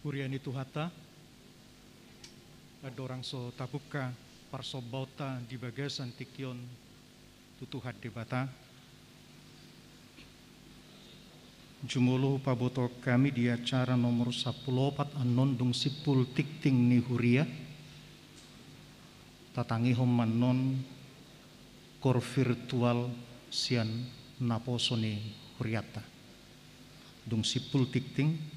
Kuriani Tuhata, adorang so tabuka parsobauta di bagasan tikyon tutuhat debata. Jumuluh paboto kami di acara nomor 14 anondung sipul tikting ni huria. Tatangi homanon kor virtual sian naposoni huriata. Dung sipul tikting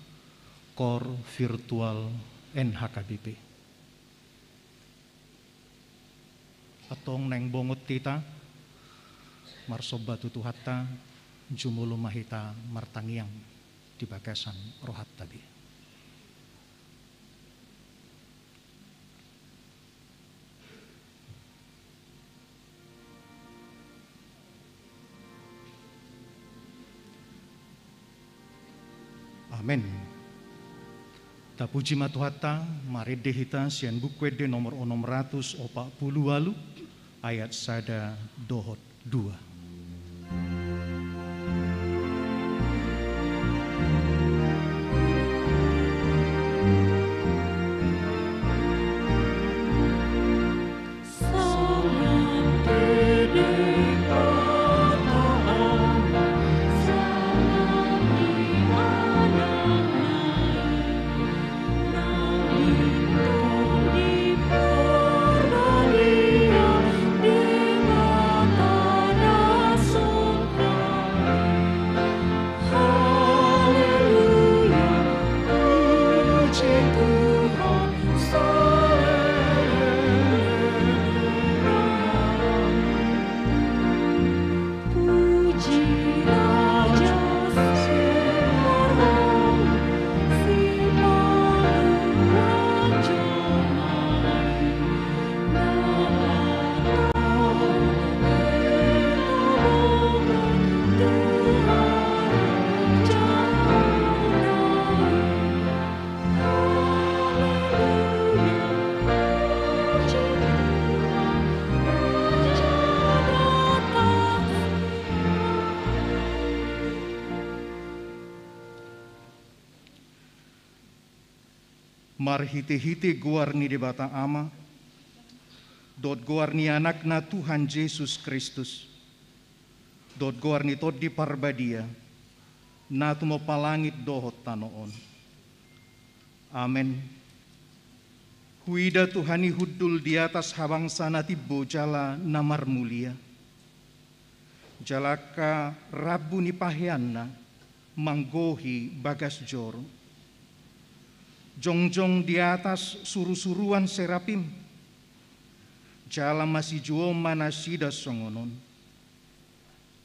kor virtual NHKBP. Atong neng bongot tita marsoba tutuhata jumulu mahita martangiang di bagasan rohat tadi. Amin. Tapuji matuhata mari dehita sian bukwede nomor 640 walu ayat sada dohot 2. Mar hite-hite guarni debata ama, dot guarni anakna Tuhan Yesus Kristus, dot guarni tot di parbadia, natu mo palangit dohot tanoon. Amen. Huida Tuhani hudul di atas habang sana tibbo jala namar mulia. Jalaka rabu ni pahianna, manggohi bagas joro. Jongjong di atas suru-suruan serapim, jala masih juo manasida songonon.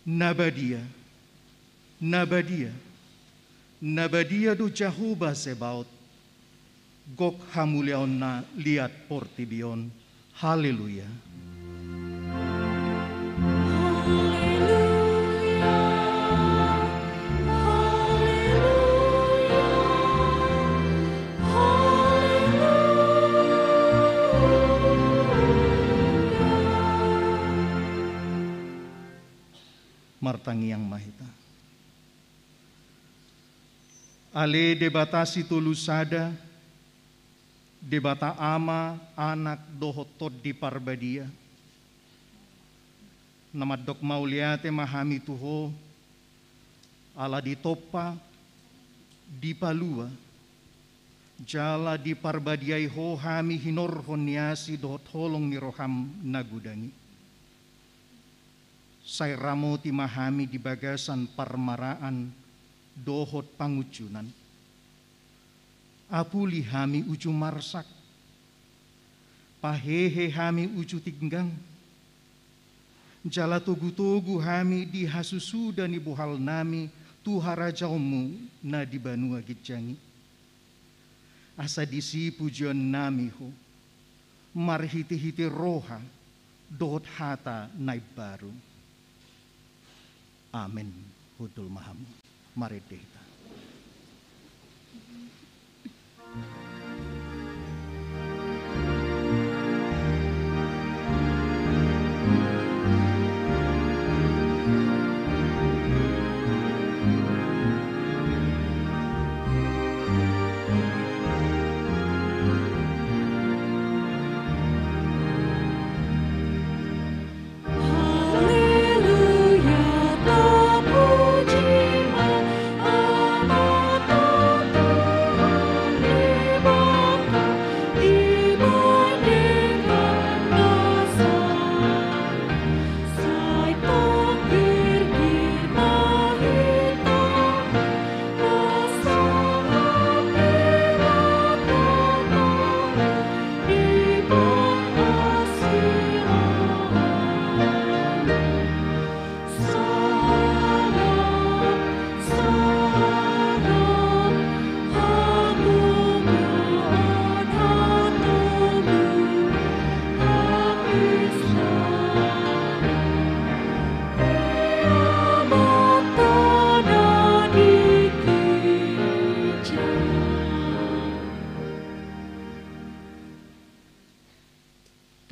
Nabadia, nabadia, nabadia do Jehovah Sebaot, gok hamuliaonna liat portibion. Haleluya. Martangiang mahita. Ale debatasi tulusada, debata ama anak dohotot di parbadia. Namadok mauliate mahami tuho, ala di topa, di palua, jala di parbadiai ho hami hinorhon niasi dohot holong ni roham nagudangi. Saya ramo timahami di bagasan parmaraan dohot pangucunan. Apuli hami ucu marsak. Pahehe hami ucu tinggang. Jala togu-togu hami di hasusuda ni buhal nami tuhara jaumu na di banua gijangi. Asa disi pujian nami ho. Marhiti-hiti roha dohot hata naib baru. Amin. Hudul maham. Mari dehita.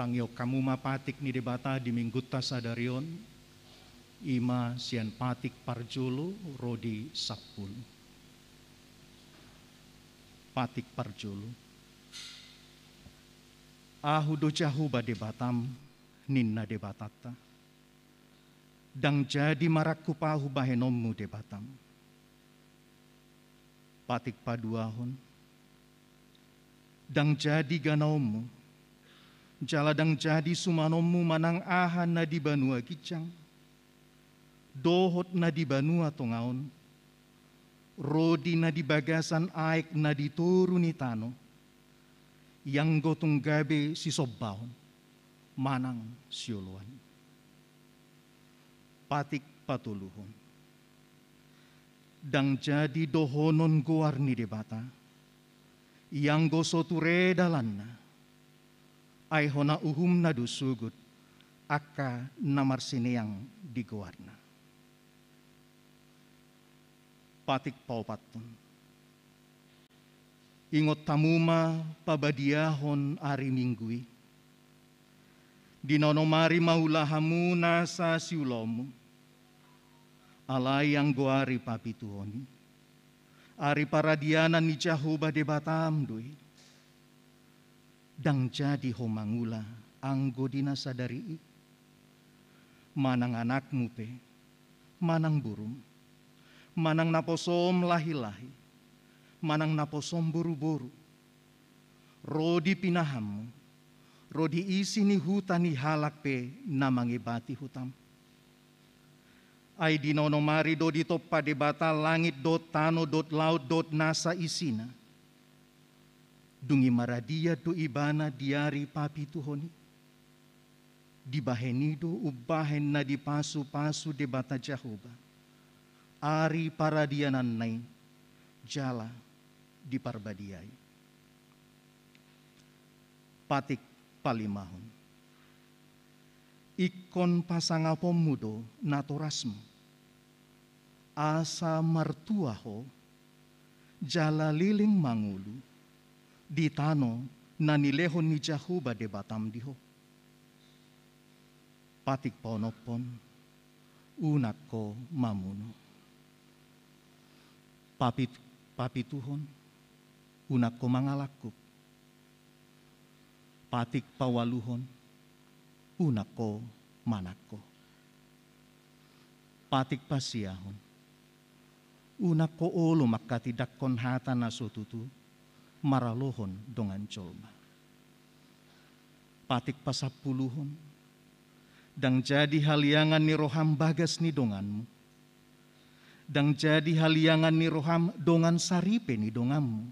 Tangyo kamu mapatik ni debata di minggutta sadarion, ima sian patik parjolo rodi sapul. Patik parjolo. Ahu do jahu ba debatam, ninna debatata. Dang jadi marakku pahu bahenommu debatam. Patik paduahon. Dang jadi ganommu. Jala dang jadi sumanommu manang ahan na di banua kicang. Dohot na di banua tongaon. Rodi na di bagasan aik na di turuni tano. Yang gotong gabe si sobbahon. Manang siuluan. Patik patuluhon. Dang jadi dohonon guar ni debata. Yang gosoture dalanna. Ay hona uhum na dusugut, akka namar sineang di guarna. Patik paupaton. Ingot tamuma pabadiahon ari minggui. Dinonomari maulahamu nasa siulomu. Alay ang guari papituhoni. Ari paradianan ni jahuba debatam dui. Dang jadi homangula anggo dinasadari. Manang anakmu pe, manang burung, manang naposom lahi-lahi, manang naposom buru-buru. Rodi pinahamu, rodi isi ni hutani halak pe namangibati hutam. Ay dinonomari do ditoppa debata langit dot tano dot laut dot nasa isina. Dungi maradia do ibana diari papi tuhoni. Dibahenido ubahen na di pasu-pasu debata jahoba. Ari paradianan nai jala di parbadiai. Patik palimahon. Ikon pasangapom mudo natorasmu. Asa martuaho jala liling mangulu. Di tano na nilehon ni jahuba debatam diho. Patik paunopon, unak ko mamuno. Papituhon, unak ko mangalakuk. Patik pawaluhon, unak ko manakko. Patik pasiahon, unak ko olo makatidak konhata na sotutu. Maralohon dongan colma. Patik pasapuluhon. Dang jadi haliangan ni roham bagas ni donganmu. Dang jadi haliangan ni roham dongan saripe ni donganmu.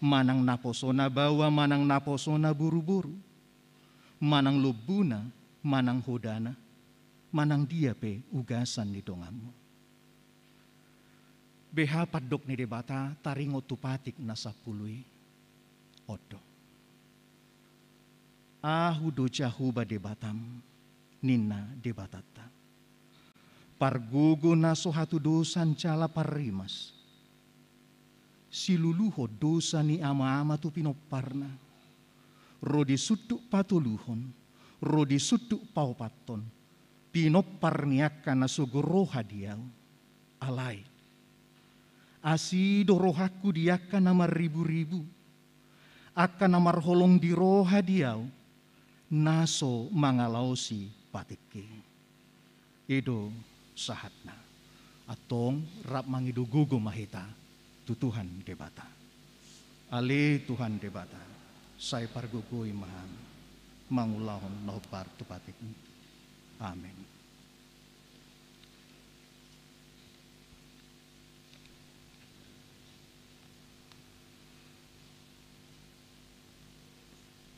Manang naposona bawa, manang naposona buru-buru. Manang lubuna, manang hodana. Manang dia pe ugasan ni donganmu. Beha padok ni debata taringo tupatik nasa pului odo. Ahu do jahuba debatam nina debatata. Pargugo naso hatu dosan cala parimas. Siluluho dosa ni ama-ama tu pinoparna. Rodi sutuk patuluhon, rodi sutuk paupaton. Pinopar niakan nasugoroha diau. Alay. Asido rohaku diakan nama ribu-ribu. Akan namar holong di roha diau. Naso mangalausi patike. Edo sahatna. Atong rap mangido gugo mahita. Tutuhan debata. Ale Tuhan debata. Say pargugoi maham. Mangulahon nopar tupatik. Amin.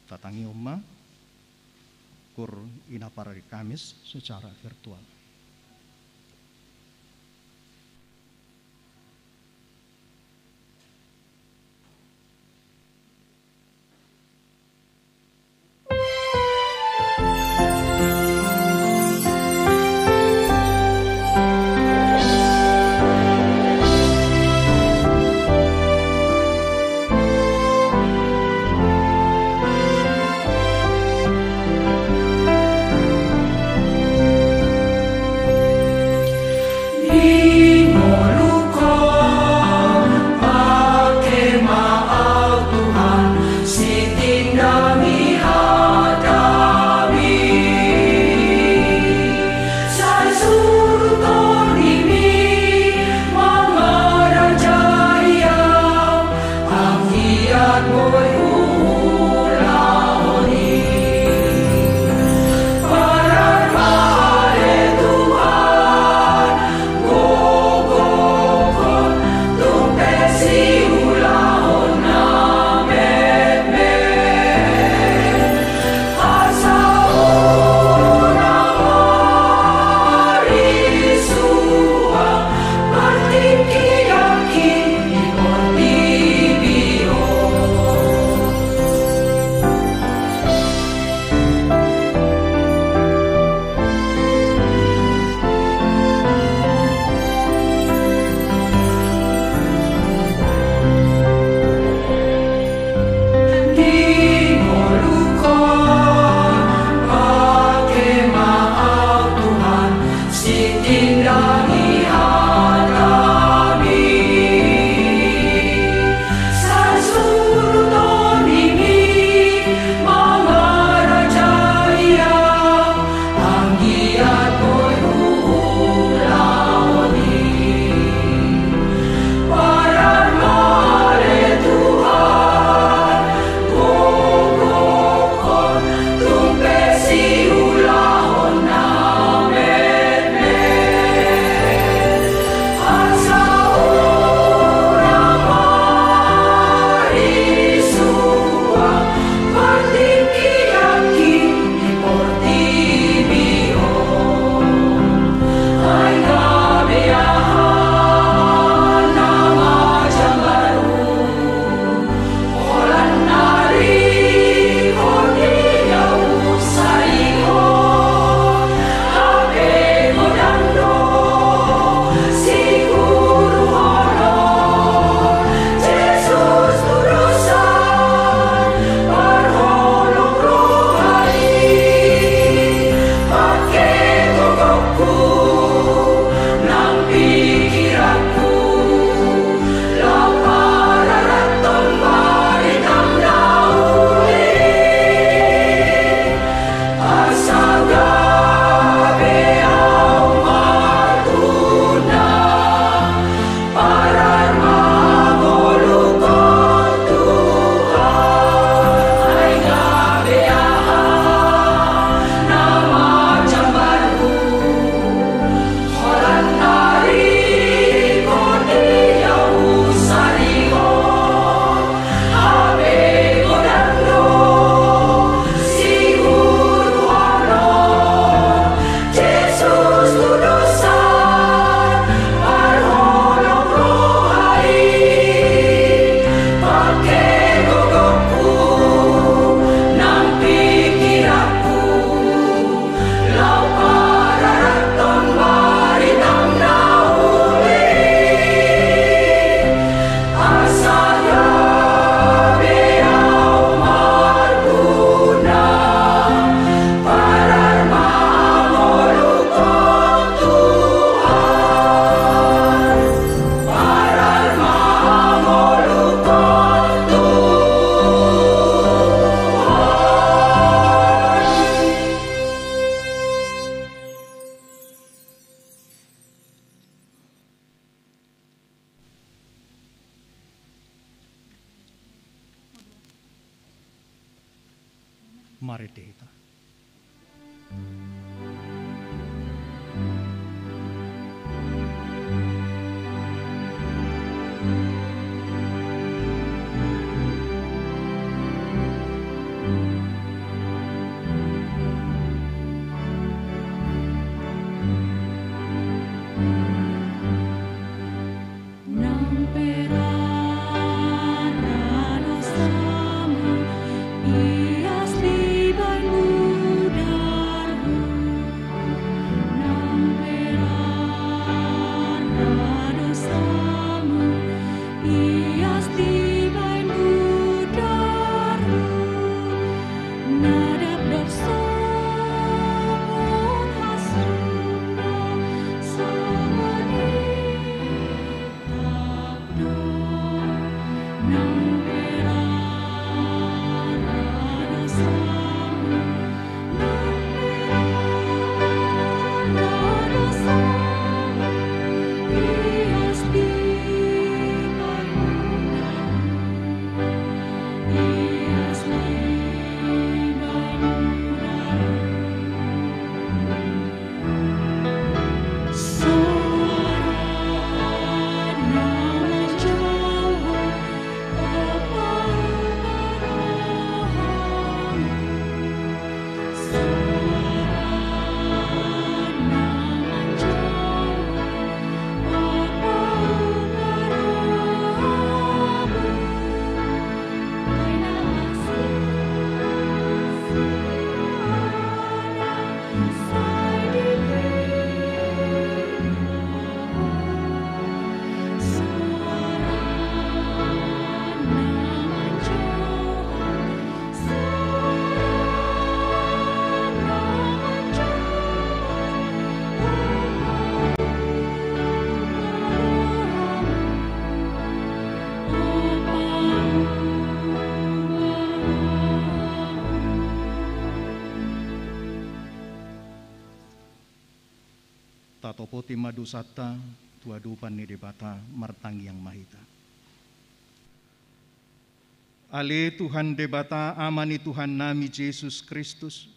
Tatangi umma kur ina para di Kamis secara virtual. Mari Deta. Tatopoti madusata tuadupan ni debata martang yang mahita. Ale Tuhan debata amani Tuhan nami Yesus Kristus.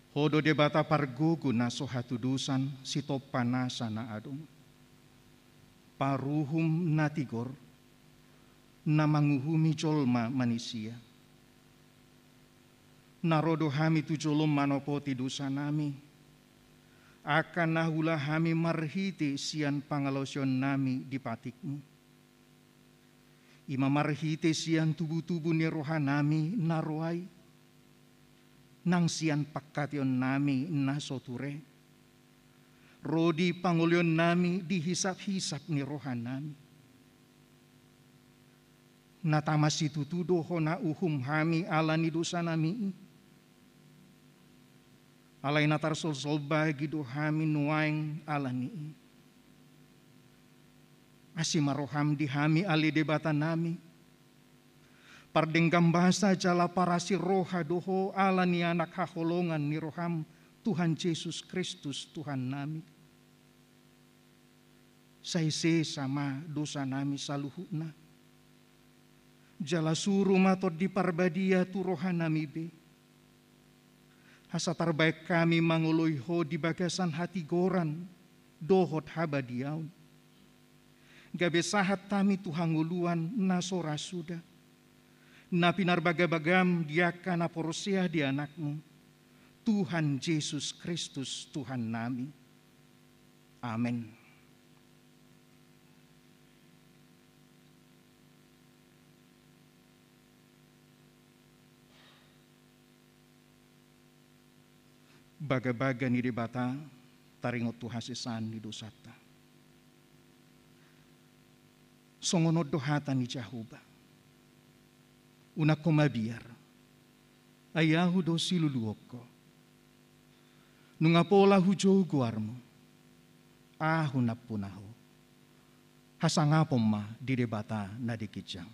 Hodo debata pargugu naso hatudusan sitopana sana adung. Paruhum natigor namanguhumi jolma manusia. Narodo hami tu jolom manopoti dosa nami. Akan nahulah hami marhiti sian pangalosion nami di patikmu. Ima marhiti sian tubuh-tubuh ni rohanami naruai. Nang sian pakation nami nasoture. Rodi pangulion nami dihisap-hisap ni rohanami. Natamasi tutudo hona uhum hami alani dosa nami. Alay natar sol bagi do hami nuaing alani. Asimaroham di hami ali debata nami. Pardenggam bahasa jala parasi roha doho alani anak haholongan ni roham Tuhan Yesus Kristus Tuhan nami. Saise sama dosa nami saluhuna. Jala suruh matot di parbadia tu roha nami be. Hasa terbaik kami mangului ho di bagasan hati goran, dohot habadiaun. Gabe sahat kami Tuhan nguluan nasora sudah. Napinar bagabagam diakan aporosia di anakmu. Tuhan Yesus Kristus Tuhan nami. Amin. Baga-baga ni debata taringot tu hasisan ni dosata. Songonod dohata ni Jahuba. Una komabiar. Ayahu do siluluoko. Nungapola hujo guarmo. Ahu napunaho. Hasangapom ma di debata na dikijang.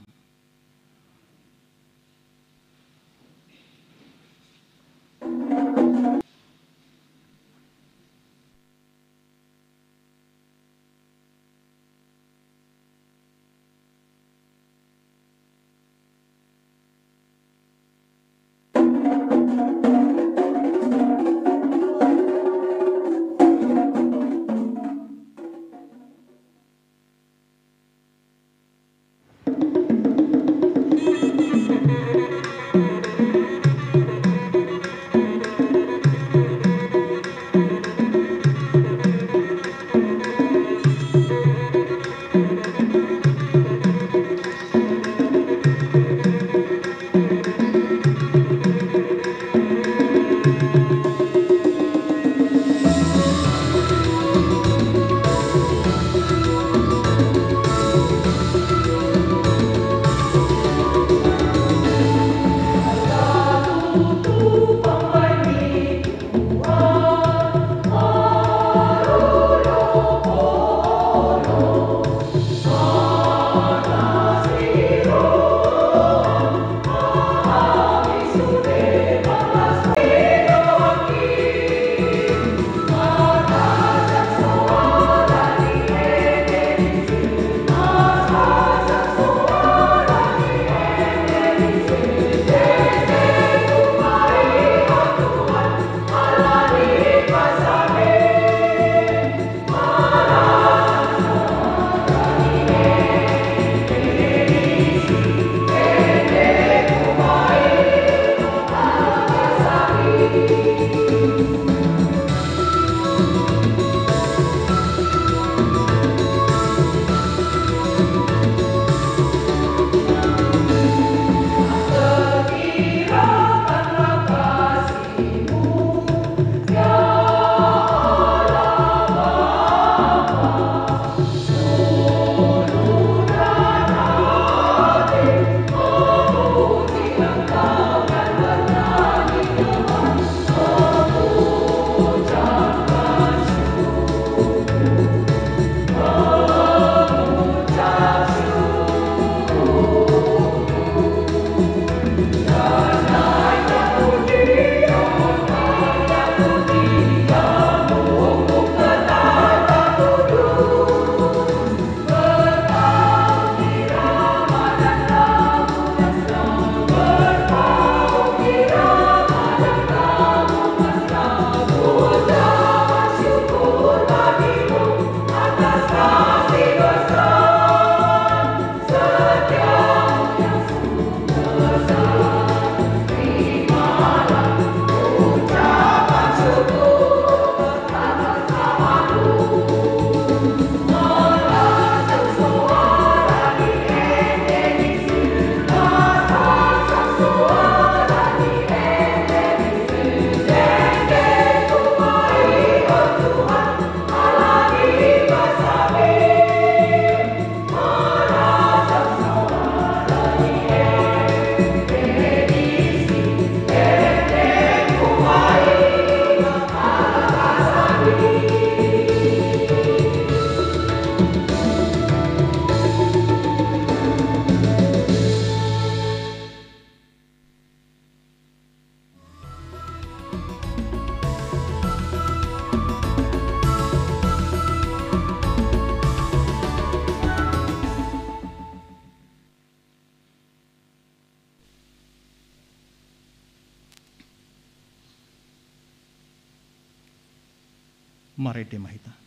Mare demahita.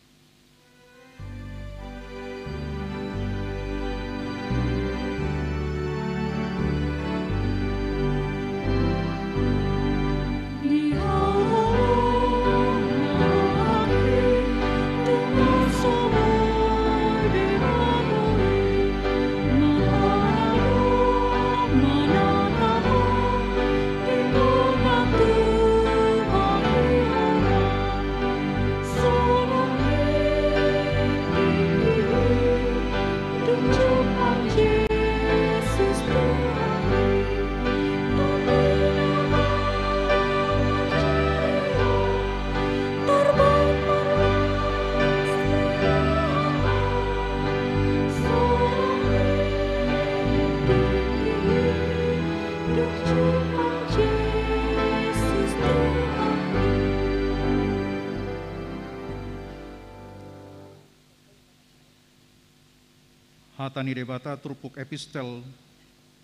Hatani debata trupuk epistel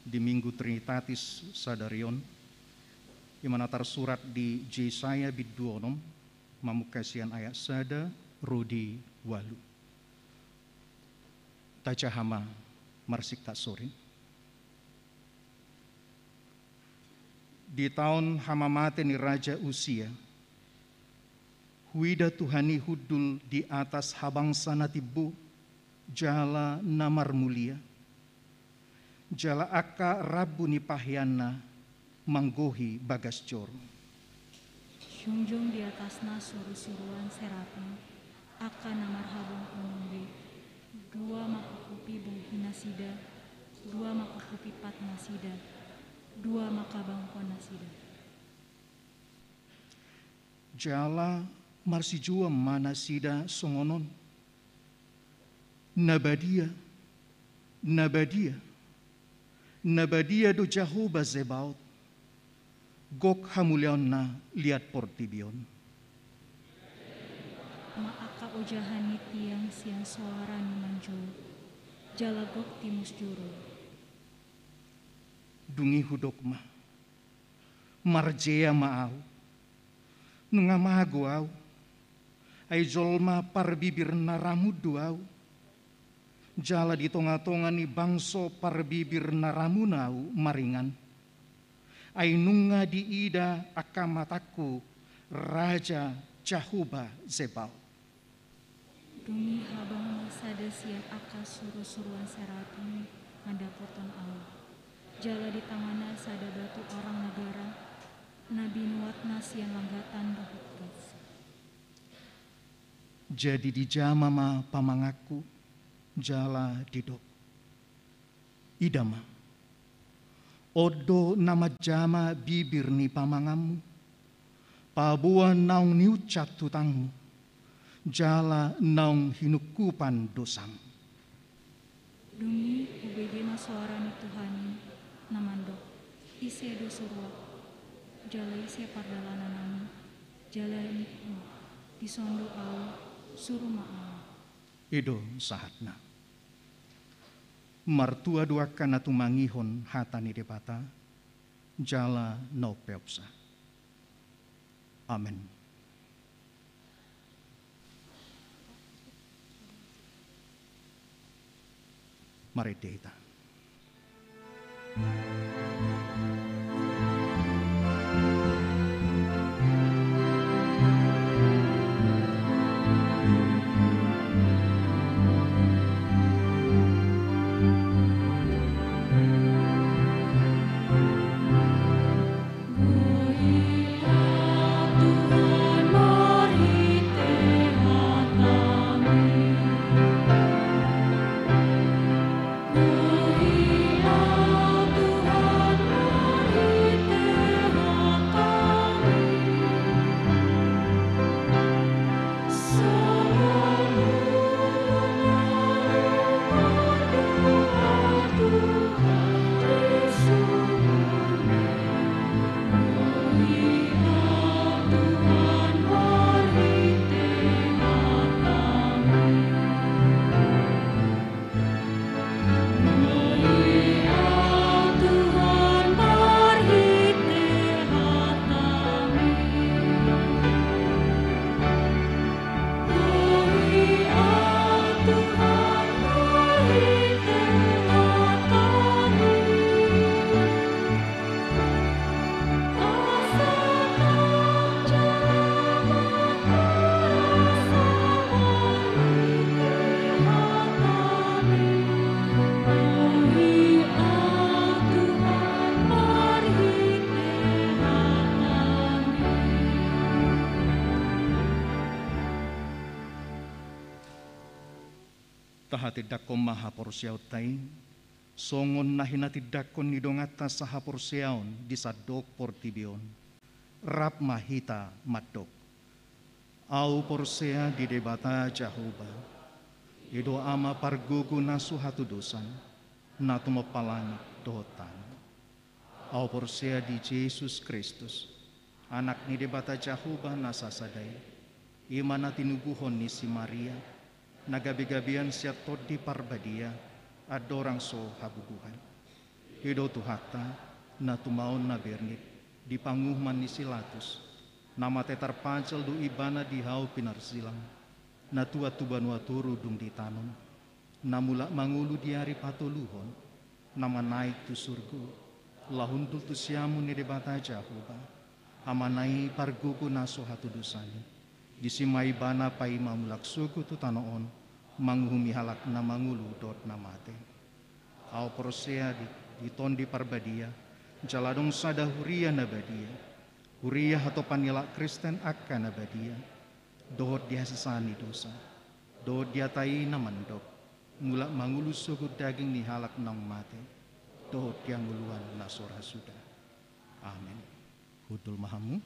di Minggu Trinitatis Sadarion, imana tersurat di Jesaya biduonom, mamukasian ayat sada, rudi walu. Tajahama marsik tak sore. Di tahun hama mate ni Raja Usia, huida Tuhani hudul di atas habang sana tibu, jala namar mulia, jala aka rabu ni pahyana manggohi bagas jor. Jungjung di atasna suruh-suruan serapim, aka namar habang umumbe, dua makakupi bunghi nasida, dua makakupi pat nasida, dua makabangkon nasida. Jala marsijua manasida songonon. Nabadia, Nabadia, Nabadia do Jehovah Zebaot, gok hamulion na liat portibion. Maaka ojahani tiang siang suara ni manjo, jalagok timus juru. Dungi hudokma, marjea maau, nungamago au, ay jolma parbibir naramu duau, jala di tonga-tonga ni bangso parbibir naramunau maringan. Ainunga di ida akamataku Raja Jehovah Zebal. Dumi habang masada siang aka suruh-suruan serapim ngada poton au. Jala di tangana sada batu orang negara, nabi nuatna siang langgatan dohut gas. Jadi di jamama pamangaku, jala didok idama odo nama jama bibir ni pamangamu pabuan naung niucat tutangmu jala naung hinukupan dosamu. Dumi ubegena suara ni Tuhani namandok ise do surwa jala ise pardalana namu jala nikmu disondo au suruh maau Edo sahatna martua dua kana tumangihon hatani debata jala no peopsa. Amen. Mari kita. Tuhan Tahatidakon maha porsiautai, songon nahinatidakon nidongata saha porsiaon disadok portibion, rap mahita madok. Au porsea di debata Jahoba, ido ama pargugu nasu hatu dosan, natu mapalangit dotan. Au porsea di Yesus Kristus, anak ni debata Jahoba nasasadai, imana tinubuhon ni si Maria, nagabi-gabian siat todi parbadia, adorang so habubuhan. Ido tuhata, natu maon na bernit, di panguhman ni silatus, nama tetar pancel du ibana di hau pinarsilang, natua tubanua turu dung ditanong, namula mangulu di hari patuluhon, nama naik tu surgu, lahuntul tu siamu ni debata Jahoba, amanai pargugu naso hatu dusani, disimai bana pai mamulak suku tu tanoon, manguhumi halak na mangulu dot namate. Au prosea di tondi parbadia, jaladong sada huria nabadia, huria atau panilak Kristen akan abadia, dohot dia sesani dosa, dohot dia tai namandok, mulak mangulu suku daging ni halak nang mate, dohot dia nguluan nasora sudah. Amin. Hudul mahamu,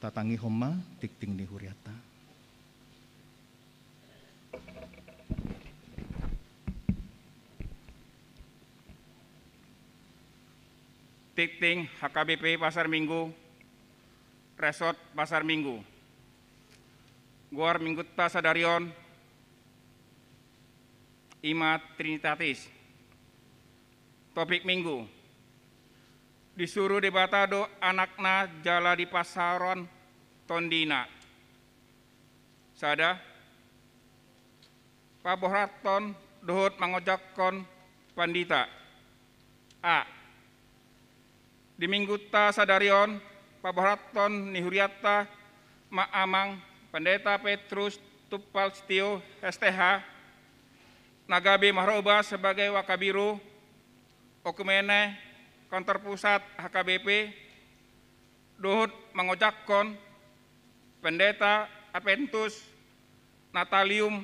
tatangi homa tikting ni huriata. Tikting HKBP Pasar Minggu, Resort Pasar Minggu, Guar Minggutta Sadarion, Ima Trinitatis. Topik Minggu, disuruh debatado anakna jala di pasaron tondina. Sada, pabohraton dohot mangojakon pandita. A. Di Minggutta Sadarion, pabohraton nihuriata maamang Pendeta Petrus Tupal Setio STH, Nagabe Mahroba sebagai Wakabiru, Okumene Kantor Pusat HKBP, dohot mangojakon Pendeta Apentus Natalium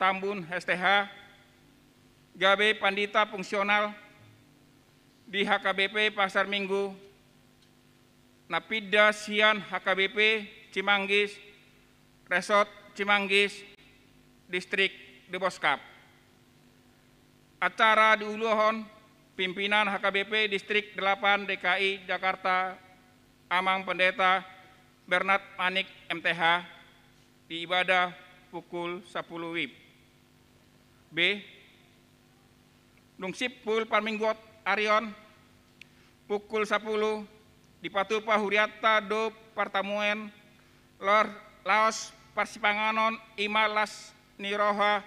Tambun STH, Gabe Pandita Fungsional di HKBP Pasar Minggu, Napida Sian HKBP Cimanggis, Resort Cimanggis, Distrik Deboskap. Acara diuluhon pimpinan HKBP Distrik 8 DKI Jakarta, Amang Pendeta Bernard Manik MTH, di ibadah pukul 10 WIB. B. Dungsipul Parminggot Arion, pukul 10 di Patupa Huriata do Partamuen, Lor Laos Parsipanganon Imalas Niroha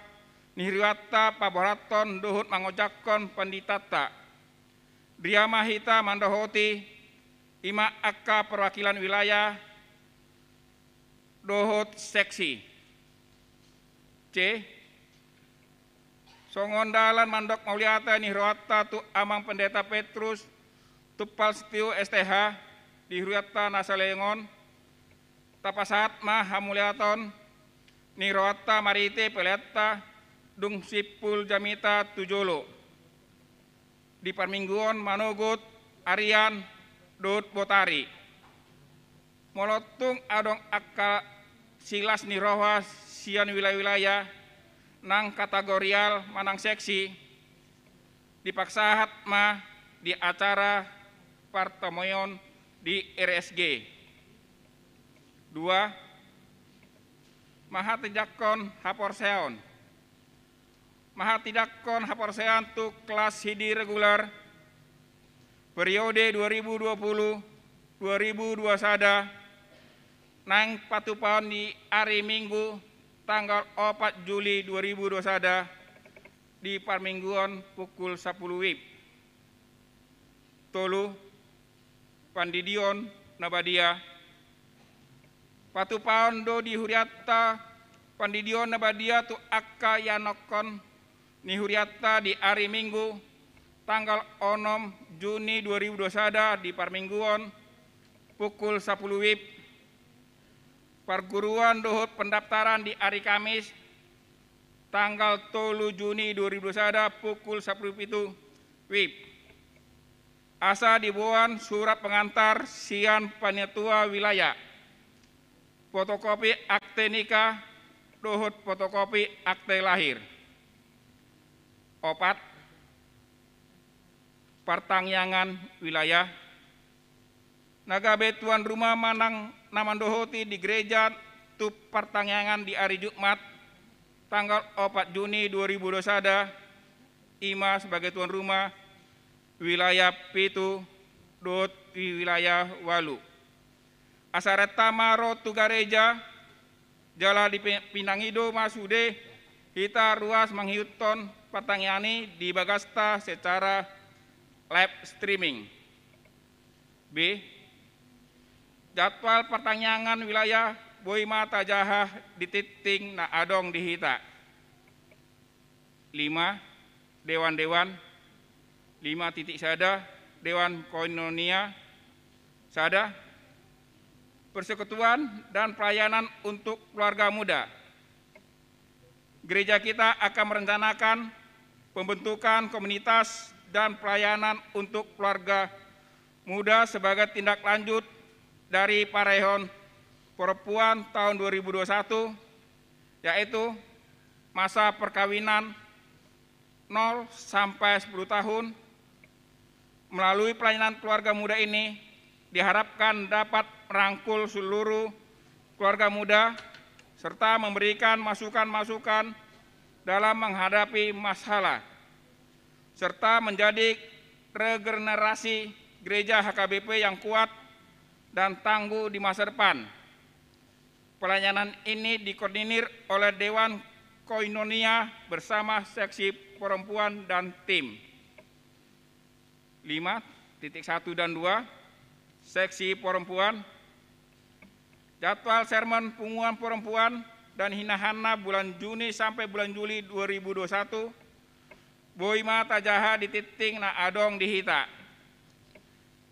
Nihriwata Paboraton dohut mangojakon panditata. Driamahita Mandohoti Ima Akka Perwakilan Wilayah dohut seksi. C. Songondalan Mandok Mauliata Nihriwata tu Amang Pendeta Petrus Tupal Setio STH di Huriata Nasalengon, Tapasat Mah Hamuliaton Nihriwata Marite Peleta Dung Sipul Jamita Tujolo, di Parmingguon Manogut Arian Dut Botari, Molotung Adong Akka Silas Niroha Sian wilayah-wilayah nang kategorial manang seksi dipaksahat mah di acara partemoyon di RSG. 2. Mahatijakon Haporseon. Mahatijakon Haporseon tu kelas hidi regular periode 2020-2021 nang patupaon di hari Minggu tanggal 4 Juli 2021 di Parmingguon pukul 10 WIB. Tolu Pandidion Nabadia, Patupaon do di Huriata Pandidion Nabadia tu Akka Yanokon ni Huriata di hari Minggu tanggal 6 Juni 2021 di Parmingguon pukul 10 WIB. perguruan dohut pendaftaran di hari Kamis tanggal 3 Juni 2021 pukul 10.07 WIB. Asa dibuat surat pengantar sian panitia wilayah, fotokopi akte nikah, dohut fotokopi akte lahir. 4. Pertangyangan wilayah. Nagabe tuan rumah manang naman dohoti di gereja tu pertangyangan di hari Jumat tanggal 4 Juni 2021 ima sebagai tuan rumah wilayah Pitu dohut di wilayah Walu. Asareta maro tu gereja jala di Pinangido Masude kita ruas menghiuton pertanyaan di Bagasta secara live streaming. B. Jadwal pertanyaan wilayah Boy Mata Jahah di titing na adong di hita. 5. Dewan-dewan 5 titik sada Dewan Koinonia sada persekutuan dan pelayanan untuk keluarga muda. Gereja kita akan merencanakan pembentukan komunitas dan pelayanan untuk keluarga muda sebagai tindak lanjut dari Parehon Perempuan tahun 2021, yaitu masa perkawinan 0 sampai 10 tahun. Melalui pelayanan keluarga muda ini diharapkan dapat merangkul seluruh keluarga muda serta memberikan masukan-masukan dalam menghadapi masalah serta menjadi regenerasi gereja HKBP yang kuat dan tangguh di masa depan. Pelayanan ini dikoordinir oleh Dewan Koinonia bersama seksi perempuan dan tim. 5.1 dan 2 seksi perempuan. Jadwal sermon pengumuman perempuan dan hinahana bulan Juni sampai bulan Juli 2021. Boy Mata Jaha di titing na adong di hita.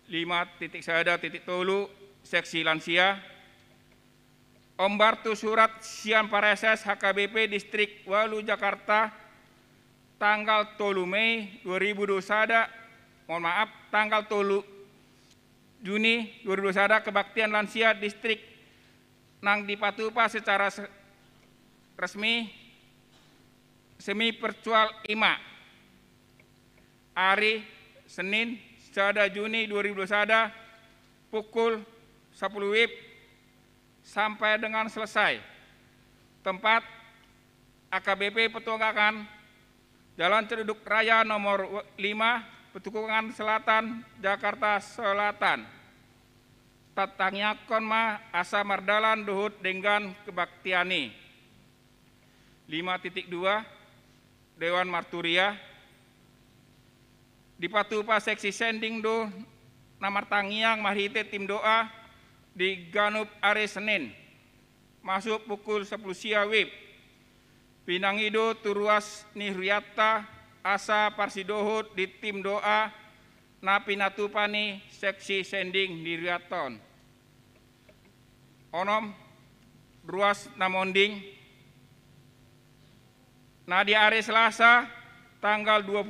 5.1.3 seksi lansia. Ombartu surat sian pareses HKBP Distrik Walu Jakarta tanggal 3 Mei 2021. Mohon maaf, tanggal 3 Juni 2021 kebaktian lansia distrik nang dipatupa secara resmi semi virtual IMA. Hari Senin 1 Juni 2021 pukul 10 WIB sampai dengan selesai. Tempat AKBP Petunggakan Jalan Ceduduk Raya nomor 5 Petukungan Selatan, Jakarta Selatan. Tatangnya konma asa mardalan duhut dengan kebaktiani. 5.2 Dewan Marturia. Dipatupa seksi sending do namar tangiang mahite tim doa di Ganup hari Senin. Masuk pukul 10 siang WIB. Pinangido turuas Nihriyata asa parsidohut di tim doa na pinatupani seksi sending di Riaton. Onom ruas namonding na di hari Selasa tanggal 25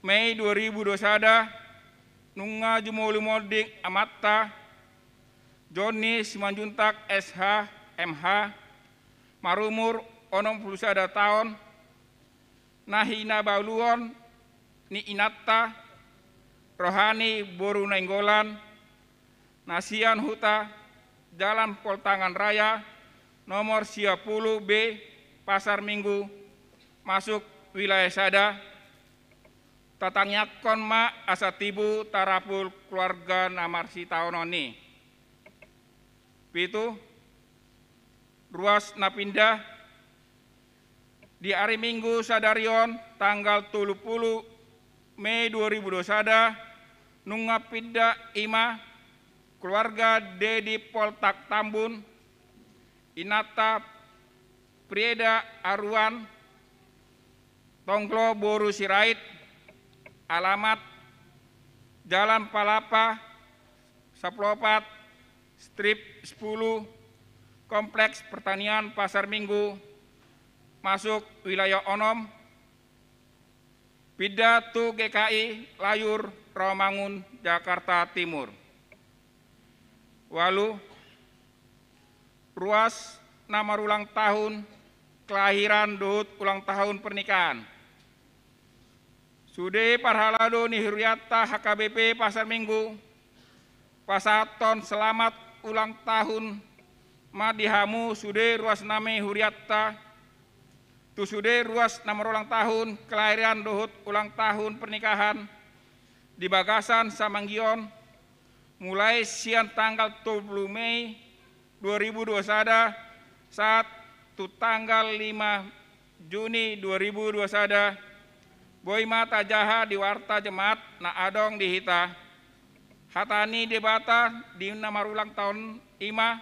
Mei 2021 nunga jumulu molding amatta Joni Simanjuntak SH MH marumur 61 tahun nahina baluon ni inatta rohani boru nainggolan nasian huta Jalan Poltangan Raya nomor 10 B Pasar Minggu masuk wilayah sada. Tatangnya konma asa tibu tarapul keluarga namarsi taononi. Pitu ruas napindah di hari Minggu sadarion tanggal 30 Mei 2021 nunga pindah ima keluarga Dedi Poltak Tambun Inata Prieda Arwan Tongklo Boru Sirait alamat Jalan Palapa Saplopat Strip 10 Kompleks Pertanian Pasar Minggu masuk wilayah Onom, Pidatu GKI Layur Rawamangun Jakarta Timur. Walu ruas nomor ulang tahun kelahiran dohut ulang tahun pernikahan. Sude Parhalado Nihuriata HKBP Pasar Minggu, Pasaton selamat ulang tahun Madihamu Sude ruas name Huriata, tu sude ruas nomor ulang tahun kelahiran dohut ulang tahun pernikahan di Bagasan Samanggion, mulai siang tanggal 20 Mei 2021 saat tu tanggal 5 Juni 2021 Boima tajaha di warta jemaat na adong di hita hatani debata di nomor ulang tahun ima.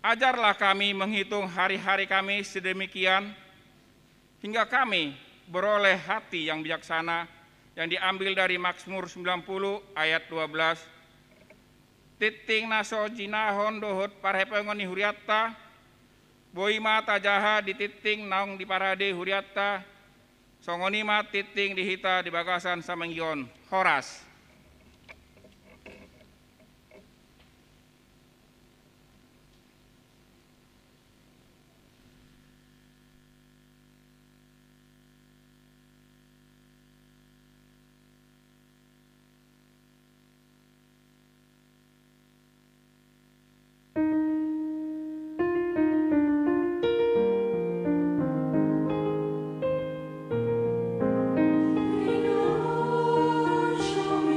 Ajarlah kami menghitung hari-hari kami sedemikian hingga kami beroleh hati yang bijaksana yang diambil dari Mazmur 90 ayat 12. Titing naso jinahon dohot parhepengoni huriata, boima tajaha di titing naung di parade huriata, songonima titing di hita di Bagasan Samanggion, Horas. Show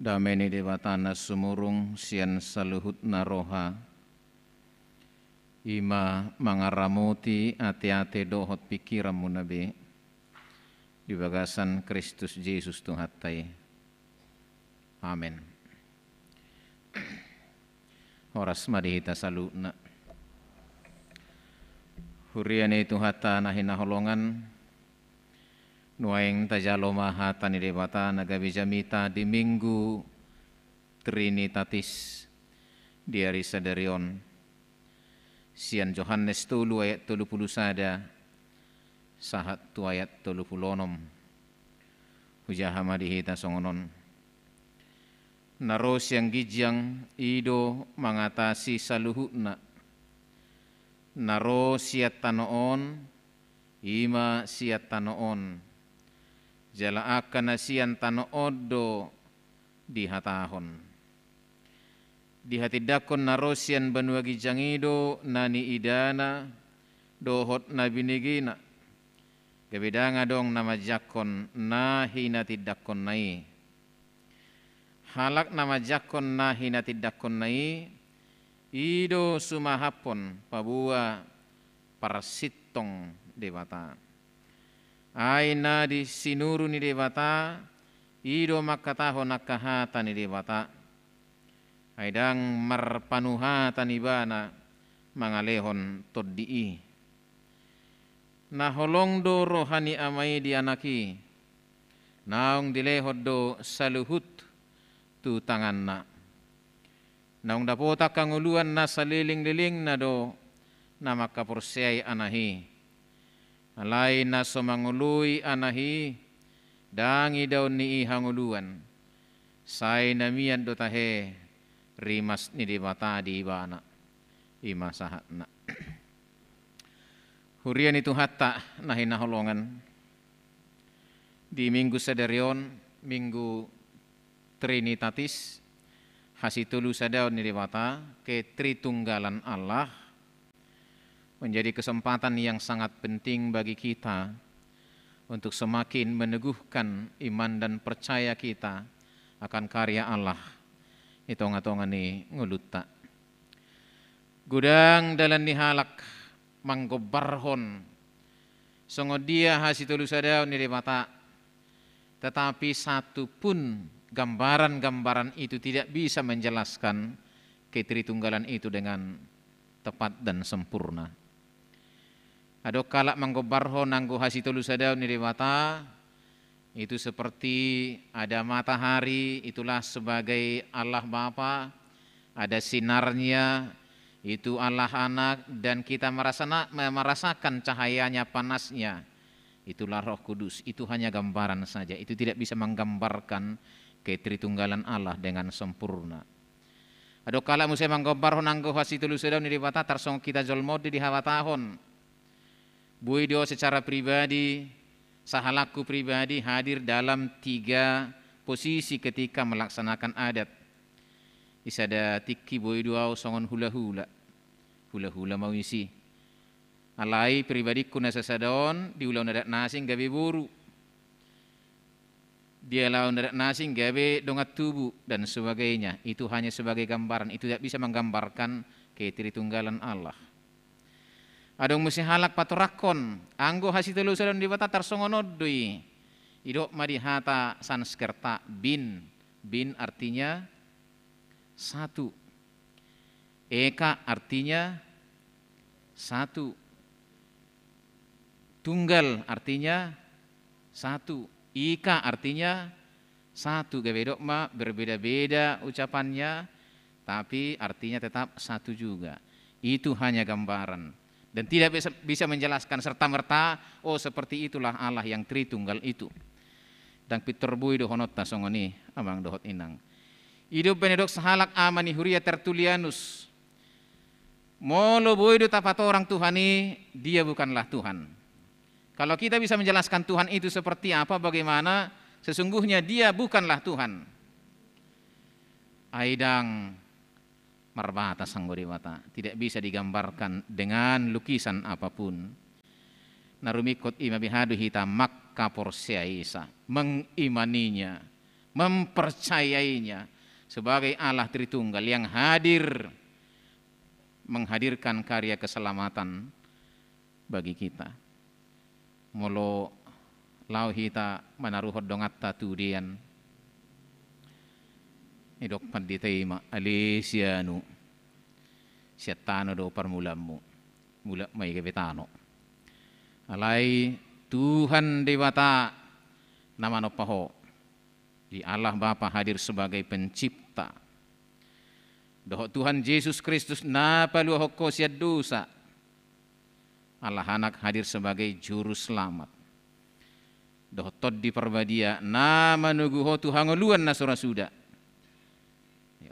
Dameni dewatana sumurung sian saluhut naroha. Ima mangaramuti ate-ate dohot pikiranmu nabi. Di bagasan Kristus Yesus Tuhatai. Amin. Horas madihita salutna. Huriani Tuhata nahina holongan. Nuaing tajalo maha tani dewata nagabijamita di minggu Trinitatis di hari Sadarion. Sian Johannes 3 ayat 31 sahat tu ayat 36. Hujah hamadihita songonon. Naros yang gijang ido mengatasi saluhutna. Naro siat tanoon ima siat tanoon. Jala akan nasian tano odo di hatahon. Di hati dakon narosian benua gijangido nani idana dohot na binigina. Kebedanga dong nama jakon na hina tidakon nai. Halak nama jakon na hina tidakon nai. Ido sumahapon pabua parsitong dewata. Aina di sinuru ni dewata, ido makataho nakahata ni dewata. Aidang marpanuhata ni bana mangalehon toddi'i. Naholong do rohani amai di anaki. Naong dilehod do saluhut tu tanganna. Naong dapota kanguluan na saliling-liling na do na makaporsiay anahi. alai naso mangului anahi dangi daun ni hanguluan sai namian dotahe rimas ni dibata di bana ima sahatna hurian itu hatta nahi naholongan di minggu sederion minggu Trinitatis hasitulu sadaun ni dibata ke Tritunggalan Allah menjadi kesempatan yang sangat penting bagi kita untuk semakin meneguhkan iman dan percaya kita akan karya Allah. Itonga-tonga ni ngulutta. Gudang dalan ni halak manggobarhon. Songo dia hasitulu sadaw ni mata. Tetapi satu pun gambaran-gambaran itu tidak bisa menjelaskan ketritunggalan itu dengan tepat dan sempurna. Ado kalak manggobarho nanggo hasitulu sadaw ni mata itu seperti ada matahari, itulah sebagai Allah Bapa, ada sinarnya, itu Allah Anak, dan kita merasakan cahayanya, panasnya, itulah Roh Kudus. Itu hanya gambaran saja, itu tidak bisa menggambarkan ketritunggalan Allah dengan sempurna. Ado kalak musai manggobarho nanggo hasitulu sadaw ni mata tarsong kita jolmodi di hawatahon. Buido secara pribadi, sahalaku pribadi hadir dalam 3 posisi ketika melaksanakan adat. Isada tiki buido au songon hula-hula. Hula-hula mau isi. Alai pribadiku nasa sadon, di ulau nadak nasing gabe buru. Dia lau nadak nasing gabe dongat tubuh dan sebagainya. Itu hanya sebagai gambaran, itu tidak bisa menggambarkan ketritunggalan Allah. Adong musi halak patorakon anggo hasitulu sadon di bata tarsongonodoi idok madihata sanskerta bin artinya satu, eka artinya satu, tunggal artinya satu, ika artinya satu. Gabedok ma berbeda-beda ucapannya tapi artinya tetap satu juga. Itu hanya gambaran. Dan tidak bisa menjelaskan serta-merta, oh seperti itulah Allah yang Tritunggal itu. Dan piterbui dohonot tasongoni, amang dohot inang. Hidup benedok sahalak amani huria Tertullianus. Molo boido tapat orang Tuhani, dia bukanlah Tuhan. Kalau kita bisa menjelaskan Tuhan itu seperti apa, bagaimana, sesungguhnya dia bukanlah Tuhan. Aidang marbata sanggodiwata tidak bisa digambarkan dengan lukisan apapun. Narumikot imabihadu hita makka porsiaisa, mengimaninya, mempercayainya sebagai Allah Tritunggal yang hadir menghadirkan karya keselamatan bagi kita. Molo lau hita manaruhod dongatta tudian idok panditaima alesianu siatano do parmulamu mula may gabetano alai Tuhan dewata namano paho di Allah Bapa hadir sebagai pencipta doh Tuhan Yesus Kristus napaluhoko siat dosa Allah Anak hadir sebagai juru selamat doh tod di perbadia nama nuguho tuhangoluan nasura suda.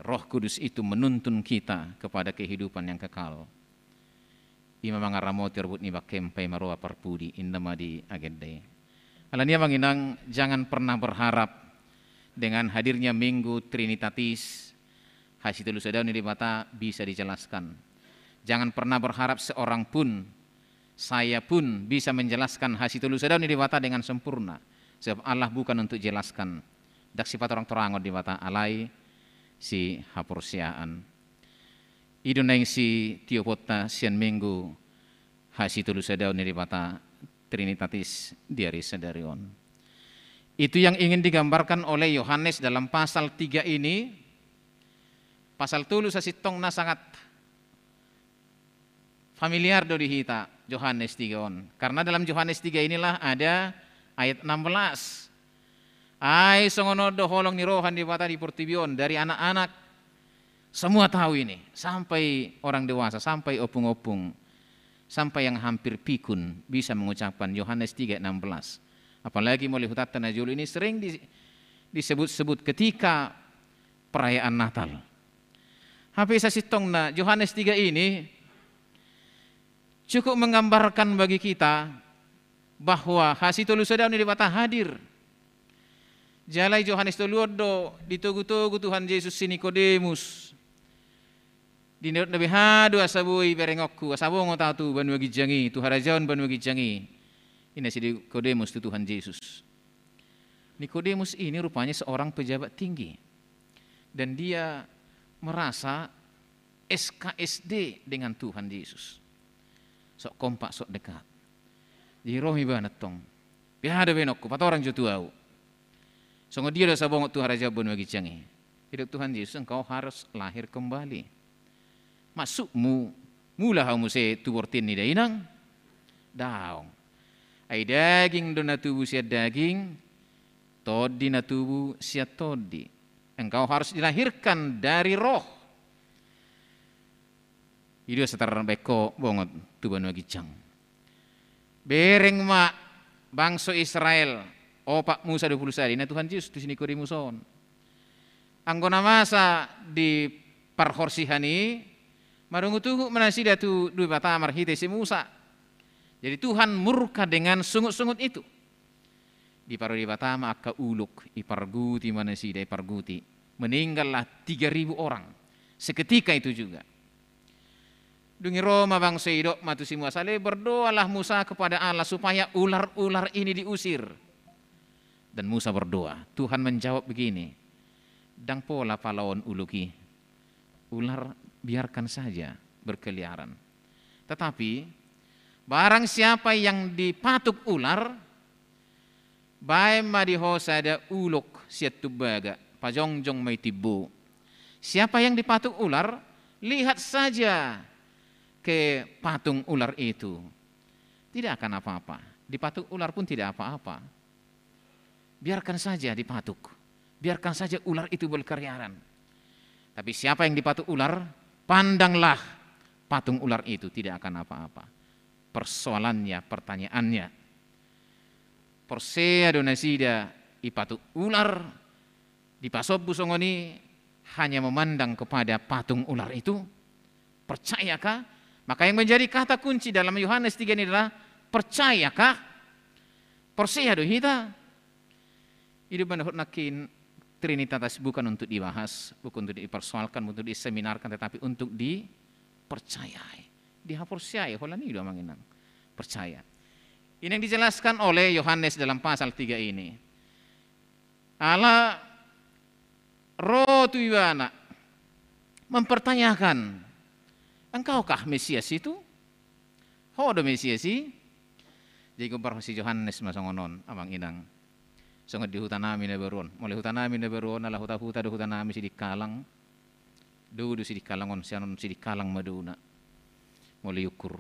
Roh Kudus itu menuntun kita kepada kehidupan yang kekal. Ima mangaramoti rebut ni bakempai maroa parpudi indama di agende. Alania manginang jangan pernah berharap dengan hadirnya Minggu Trinitatis hasitulu sadaw ni mata bisa dijelaskan. Jangan pernah berharap seorang pun, saya pun bisa menjelaskan hasitulu sadaw ni mata dengan sempurna. Sebab Allah bukan untuk jelaskan. Dak sifat orang torangon di mata alai si hapursiaan. Ido neng si tiopota sian minggu hasitulu sadaw ni mata Trinitatis diari sadarion. Itu yang ingin digambarkan oleh Yohanes dalam pasal 3 ini. Pasal tulu sasitong na sangat familiar do dihita Yohanes 3 on. Karena dalam Yohanes 3 inilah ada ayat 16. Ay songono doholong ni rohan di bata di portibion dari anak-anak semua tahu ini sampai orang dewasa sampai opung-opung sampai yang hampir pikun bisa mengucapkan Yohanes 3:16. Apalagi mulai hutata najul ini sering disebut-sebut ketika perayaan Natal. Hape sa sitong na Yohanes 3 ini cukup menggambarkan bagi kita bahwa hasitulu sedang ni dibata hadir. Jalai Yohanes toluodo ditugu-tugu Tuhan Yesus si Nikodemus. Dinot nabi hadu asabui berengokku asabongo tatu banua gijangi tuharajaon banua gijangi. Ini si Nikodemus itu Tuhan Yesus. Nikodemus ini rupanya seorang pejabat tinggi dan dia merasa SKSD dengan Tuhan Yesus. Sok kompak, sok dekat. Jadi rohi banget tong. Biada benokku, pat orang jo tuau. Songo dia dah sabong Tuhan Raja Banua Gijangi. Hidup Tuhan Yesus engkau harus lahir kembali. Masukmu mula hamu se tubortin ni dainang. Daong. Ai daging dona tubuh sia daging, todi na tubuh sia todi. Engkau harus dilahirkan dari roh. Itu setara beko bongot tuban magicang. Bereng mak bangsa Israel, opak Musa 20 sari, na Tuhan Yesus tu sini kurimuson. Anggona masa di parhorsihani, marungutugu manasida tu dua bata marhite si Musa. Jadi Tuhan murka dengan sungut-sungut itu. Di parodi batama akka uluk iparguti manasida iparguti. Meninggallah 3.000 orang. Seketika itu juga. Dungi Roma bangsa idok matu si Musa berdoalah Musa kepada Allah supaya ular-ular ini diusir. Dan Musa berdoa. Tuhan menjawab begini. Dang pola palawan uluki. Ular biarkan saja berkeliaran. Tetapi barang siapa yang dipatuk ular, bae madihosa ada uluk siat tubaga, pajongjong may tibu. Siapa yang dipatuk ular, lihat saja ke patung ular itu. Tidak akan apa-apa. Dipatuk ular pun tidak apa-apa. Biarkan saja dipatuk. Biarkan saja ular itu berkeliaran. Tapi siapa yang dipatuk ular, pandanglah patung ular itu tidak akan apa-apa. Persoalannya, pertanyaannya. Persea donasida ipatuk ular di pasob busongoni hanya memandang kepada patung ular itu. Percayakah? Maka yang menjadi kata kunci dalam Yohanes 3 ini adalah percayakah? Persea do hita. Itu menurut nakin Trinitas bukan untuk dibahas, bukan untuk dipersoalkan, untuk diseminarkan, tetapi untuk dipercayai. Dihaporsiai, holan itu manginang. Percaya. Ini yang dijelaskan oleh Yohanes dalam pasal 3 ini. Allah roh tujuana mempertanyakan, engkaukah Mesias itu? Hodo Mesias sih? Jadi kumpar si Yohanes masongonon amang inang. Sangat di hutan nami na beron. Mulai hutan nami na beron, ala huta do hutan nami si di kalang. Do si di kalangon, sianon si di kalang maduna. Mulai ukur.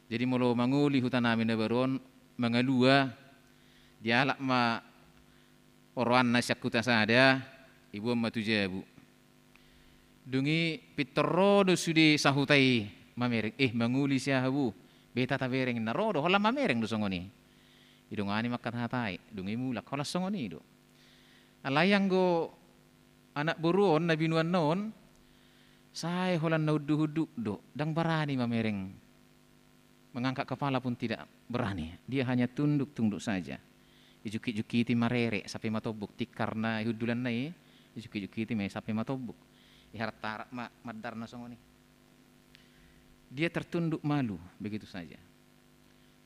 Jadi mulu manguli hutan nami na beron, mangalua, dialak ma orwan na syakuta sada, ibu matujabu. Dungi pitero do sudi sahutai mamereng, manguli siya habu, beta tabereng na rodo, hola mamereng do songoni. Idong ani makatahay, dungi mulak, hola songoni do. Alayang go anak buruon na binuan noon, say holan na hudu-hudu do, dang barani mamereng. Mengangkat kepala pun tidak berani, dia hanya tunduk-tunduk saja. Ijuki-jukiti marere sampai matobuk tikar na hudulan na ijuki-jukiti may sampai matobuk. Ihartarak madar na songoni. Dia tertunduk malu begitu saja.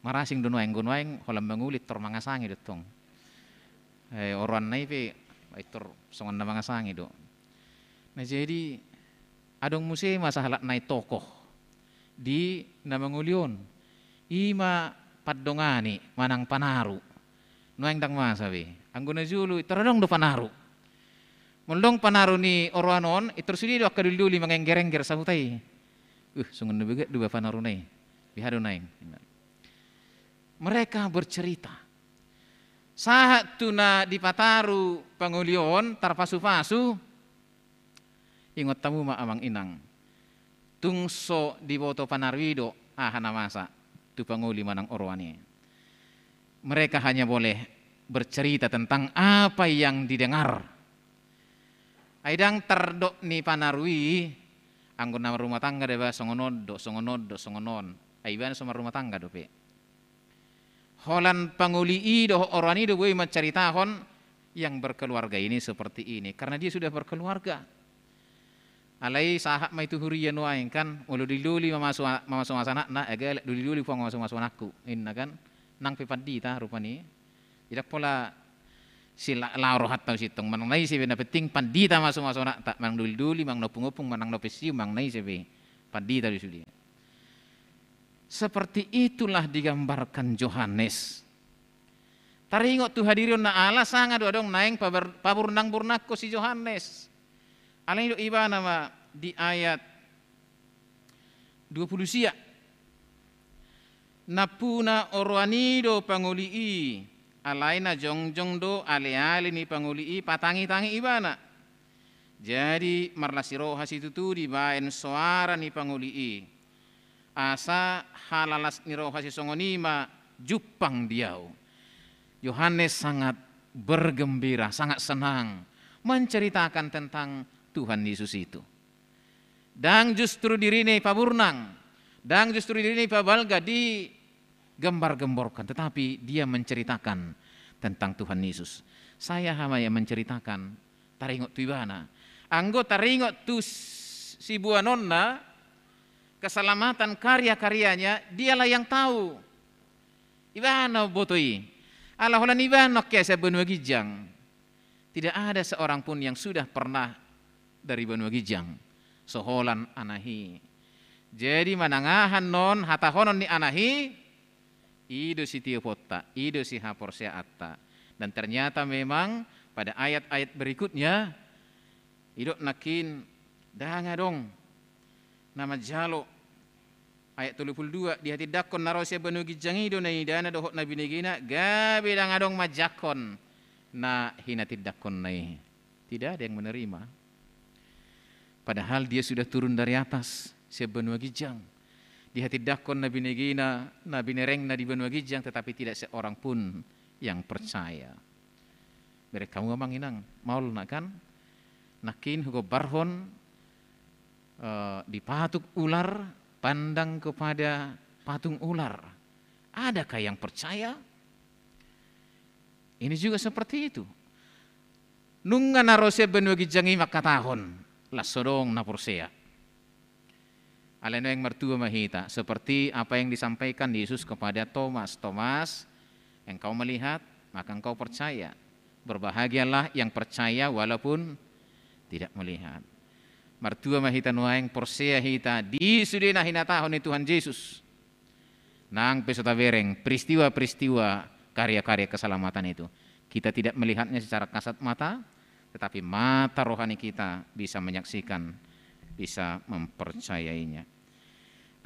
Marasing donoeng holam mengulit tor mangasangi dotong. Orang na ipe tor songon na mangasangi do. Nah jadi adong musim masalah nai tokoh di namangulion. Ima paddongani manang panaru. Noeng dang masabi. Angguna julu teradong do panaru. Muldong panaru ni orwanon itersudi do akaduli mangengger-engger sahutai. Sungun na bigat dua panaru nai. Bihado naing. Mereka bercerita. Saat tuna di pataru pangulion tarpasu-pasu. Ingot tamu ma amang inang. Tungso di boto panarwido ahana masa tu panguli manang orwani. Mereka hanya boleh bercerita tentang apa yang didengar. Aidang terdok ni panarui anggona rumah tangga deba songonon. Aiban sama rumah tangga dope. Holan panguli do orwani do boy menceritahon yang berkeluarga ini seperti ini karena dia sudah berkeluarga. Alai sahak mai tuhurian waeng kan ulu diluli mamasuk anak na agak diluli pong masuk anakku inna kan nang pipandi ta rupani tidak pola sila lauro hatta sitong manang nai sebe na penting pandita masuk anak tak mang duli mang nopung manang nopesiu mang nai sebe pandita disudi. Seperti itulah digambarkan Yohanes. Taringot tu hadirin na ala sangat dong naeng paburnang burnako si Yohanes. Alai do iba nama di ayat 20 sia. Napuna orwanido pangulii alaina jongjong do ale-ale ni pangulii patangi-tangi ibana. Jadi marlasiro hasitu tu di baen suara ni pangulii. Asa halalas ni rohasi songonima jupang diau. Yohanes sangat bergembira, sangat senang menceritakan tentang Tuhan Yesus itu. Dan justru dirine paburnang, dan justru dirine pabalga di gembar-gemborkan, tetapi dia menceritakan tentang Tuhan Yesus. Saya hama yang menceritakan taringot tu ibana. Anggo taringot tu si buanonna keselamatan karya-karyanya dialah yang tahu. Ibana botoi. Alaholan ibana kesa benua gijang. Tidak ada seorang pun yang sudah pernah dari benua gijang. Soholan anahi. Jadi manangahan non hatahonon ni anahi. Ido si tiopota, ido si haporsea atta. Dan ternyata memang pada ayat-ayat berikutnya. Ido nakin danga dong. Nama jalo. Ayat 32 di hati dakon narosya benu gijangi do na idana dohok na binigina gabi danga dong majakon na hinati dakon nai. Tidak ada yang menerima. Padahal dia sudah turun dari atas sebenua gijang. Di hati dakon na binigina na binereng na di benua gijang tetapi tidak seorang pun yang percaya. Mereka ngomong inang maul nak kan nakin hugo barhon dipatuk ular pandang kepada patung ular. Adakah yang percaya? Ini juga seperti itu. Nunga narose benua gijangi makatahon lasodong naporsea. Aleno yang mertua mahita seperti apa yang disampaikan Yesus kepada Thomas. Thomas, engkau melihat maka engkau percaya. Berbahagialah yang percaya walaupun tidak melihat. Martua mahita nuaeng porsea hita di sudena hinatahon Tuhan Yesus. Nang pesota bereng peristiwa-peristiwa karya-karya keselamatan itu. Kita tidak melihatnya secara kasat mata, tetapi mata rohani kita bisa menyaksikan, bisa mempercayainya.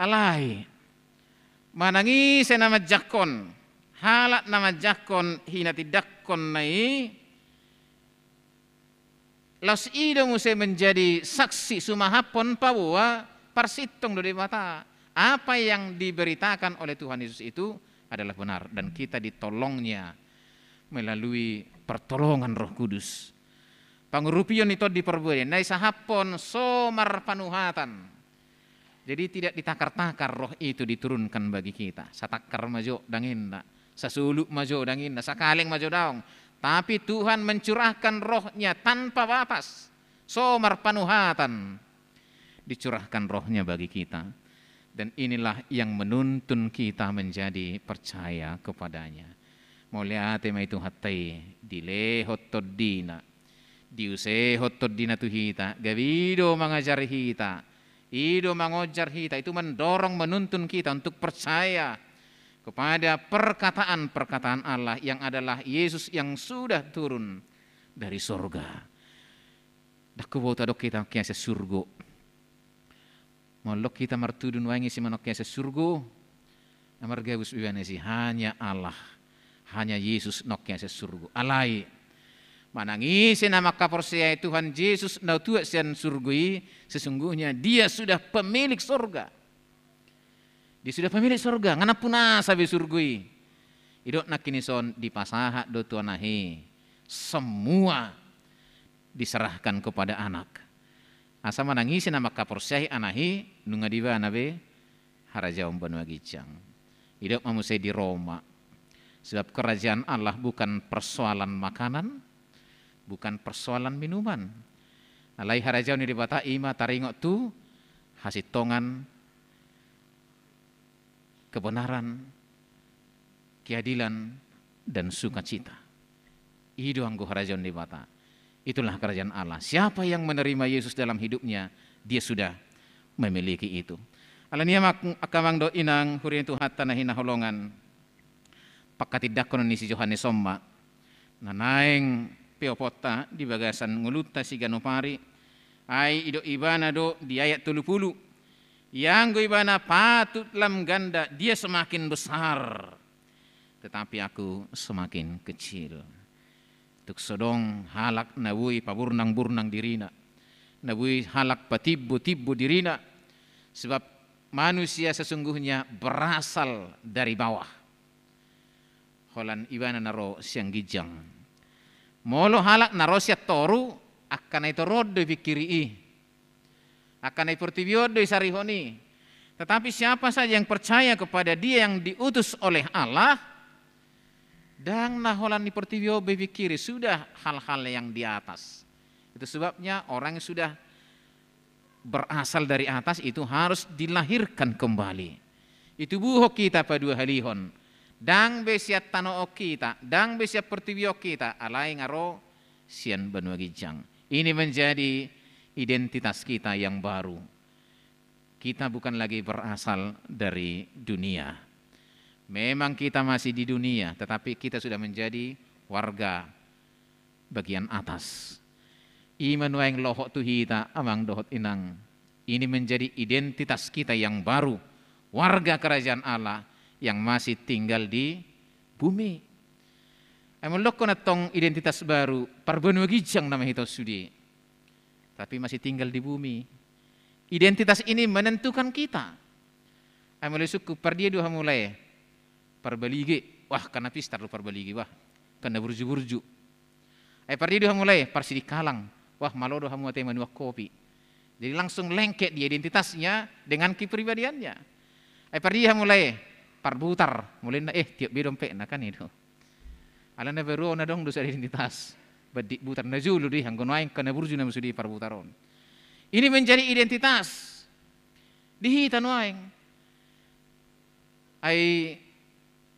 Alai, manangis nama jakon, halat nama jakon hina tidakon nai. Los ido muse menjadi saksi sumahapon pawa parsitong do mata. Apa yang diberitakan oleh Tuhan Yesus itu adalah benar dan kita ditolongnya melalui pertolongan Roh Kudus. Pangurupion itu diperbuat. Nai sahapon somar panuhatan. Jadi tidak ditakar-takar roh itu diturunkan bagi kita. Satakar majo dangin, sasuluk majo dangin, sakaleng majo daong. Tapi Tuhan mencurahkan rohnya tanpa batas. Somar panuhatan. Dicurahkan rohnya bagi kita. Dan inilah yang menuntun kita menjadi percaya kepadanya. Moliate ma itu hatai. Dilehot todina. Diusehot todina tuhita. Gabido mengajar hita. Ido mengojar hita. Itu mendorong menuntun kita untuk percaya kepada perkataan-perkataan Allah yang adalah Yesus yang sudah turun dari surga. Daku bauta dok kita kiasa surgo. Molok kita martudun wangi si manok kiasa surgo. Amar gabus biwanesi hanya Allah, hanya Yesus nok kiasa surgo. Alai manangisi nama kaporsea Tuhan Yesus nau tua sian surgui sesungguhnya dia sudah pemilik surga. Dia sudah pemilik surga, ngana puna sabi surgui. Idok nak kini son dipasahat do tuanahi. Semua diserahkan kepada anak. Asa manangisi nama kaporsyahi anahi nunga diba nabe harajaum banua gijang. Idok mamusai di Roma. Sebab kerajaan Allah bukan persoalan makanan, bukan persoalan minuman. Alai harajaun ni dibata ima taringok tu hasitongan kebenaran, keadilan dan sukacita. Itu anggo harajaun dibata. Itulah kerajaan Allah. Siapa yang menerima Yesus dalam hidupnya, dia sudah memiliki itu. Alania akamang do inang hurin tu hatta nahina holongan pakatidak kono ni si Johannes somma nanaeng peopota di bagasan nguluta si ganopari ai ido ibana do di ayat 30 yang go ibana patut lam ganda dia semakin besar tetapi aku semakin kecil. Tuk sodong halak nawui paburnang-burnang dirina. Nawui halak patibbu-tibbu dirina. Sebab manusia sesungguhnya berasal dari bawah. Holan ibana naro siang gijang. Molo halak naro siat toru akan itu rodo pikiri. Akan itu pertibiodo sarihoni. Tetapi siapa saja yang percaya kepada dia yang diutus oleh Allah, dan naholan di pertibio berpikir sudah hal-hal yang di atas. Itu sebabnya orang yang sudah berasal dari atas itu harus dilahirkan kembali. Itu buho kita pada halihon. Dang besiat tano kita, dang besiat pertibio kita, alai ngaro sian benua gijang. Ini menjadi identitas kita yang baru. Kita bukan lagi berasal dari dunia. Memang kita masih di dunia, tetapi kita sudah menjadi warga bagian atas. Iman waeng lohok tu hita amang dohot inang. Ini menjadi identitas kita yang baru, warga kerajaan Allah yang masih tinggal di bumi. Amalok na tong identitas baru, parbenua gijang nama hito sudi. Tapi masih tinggal di bumi. Identitas ini menentukan kita. Amalok suku pardia dua mulai. Parbaligi, wah karena pistar lu parbaligi, wah karena burju-burju. Pardi doha mulai parsidi kalang, wah malo doha muate manuak kopi. Jadi langsung lengket di identitasnya dengan kepribadiannya. Pardi doha mulai parbutar, mulai tiap bidompe na kan itu. Alana beru na dong dosa identitas. Badik butar na julu di hanggon waing karena burju na musudi parbutaron. Ini menjadi identitas. Dihitan waing.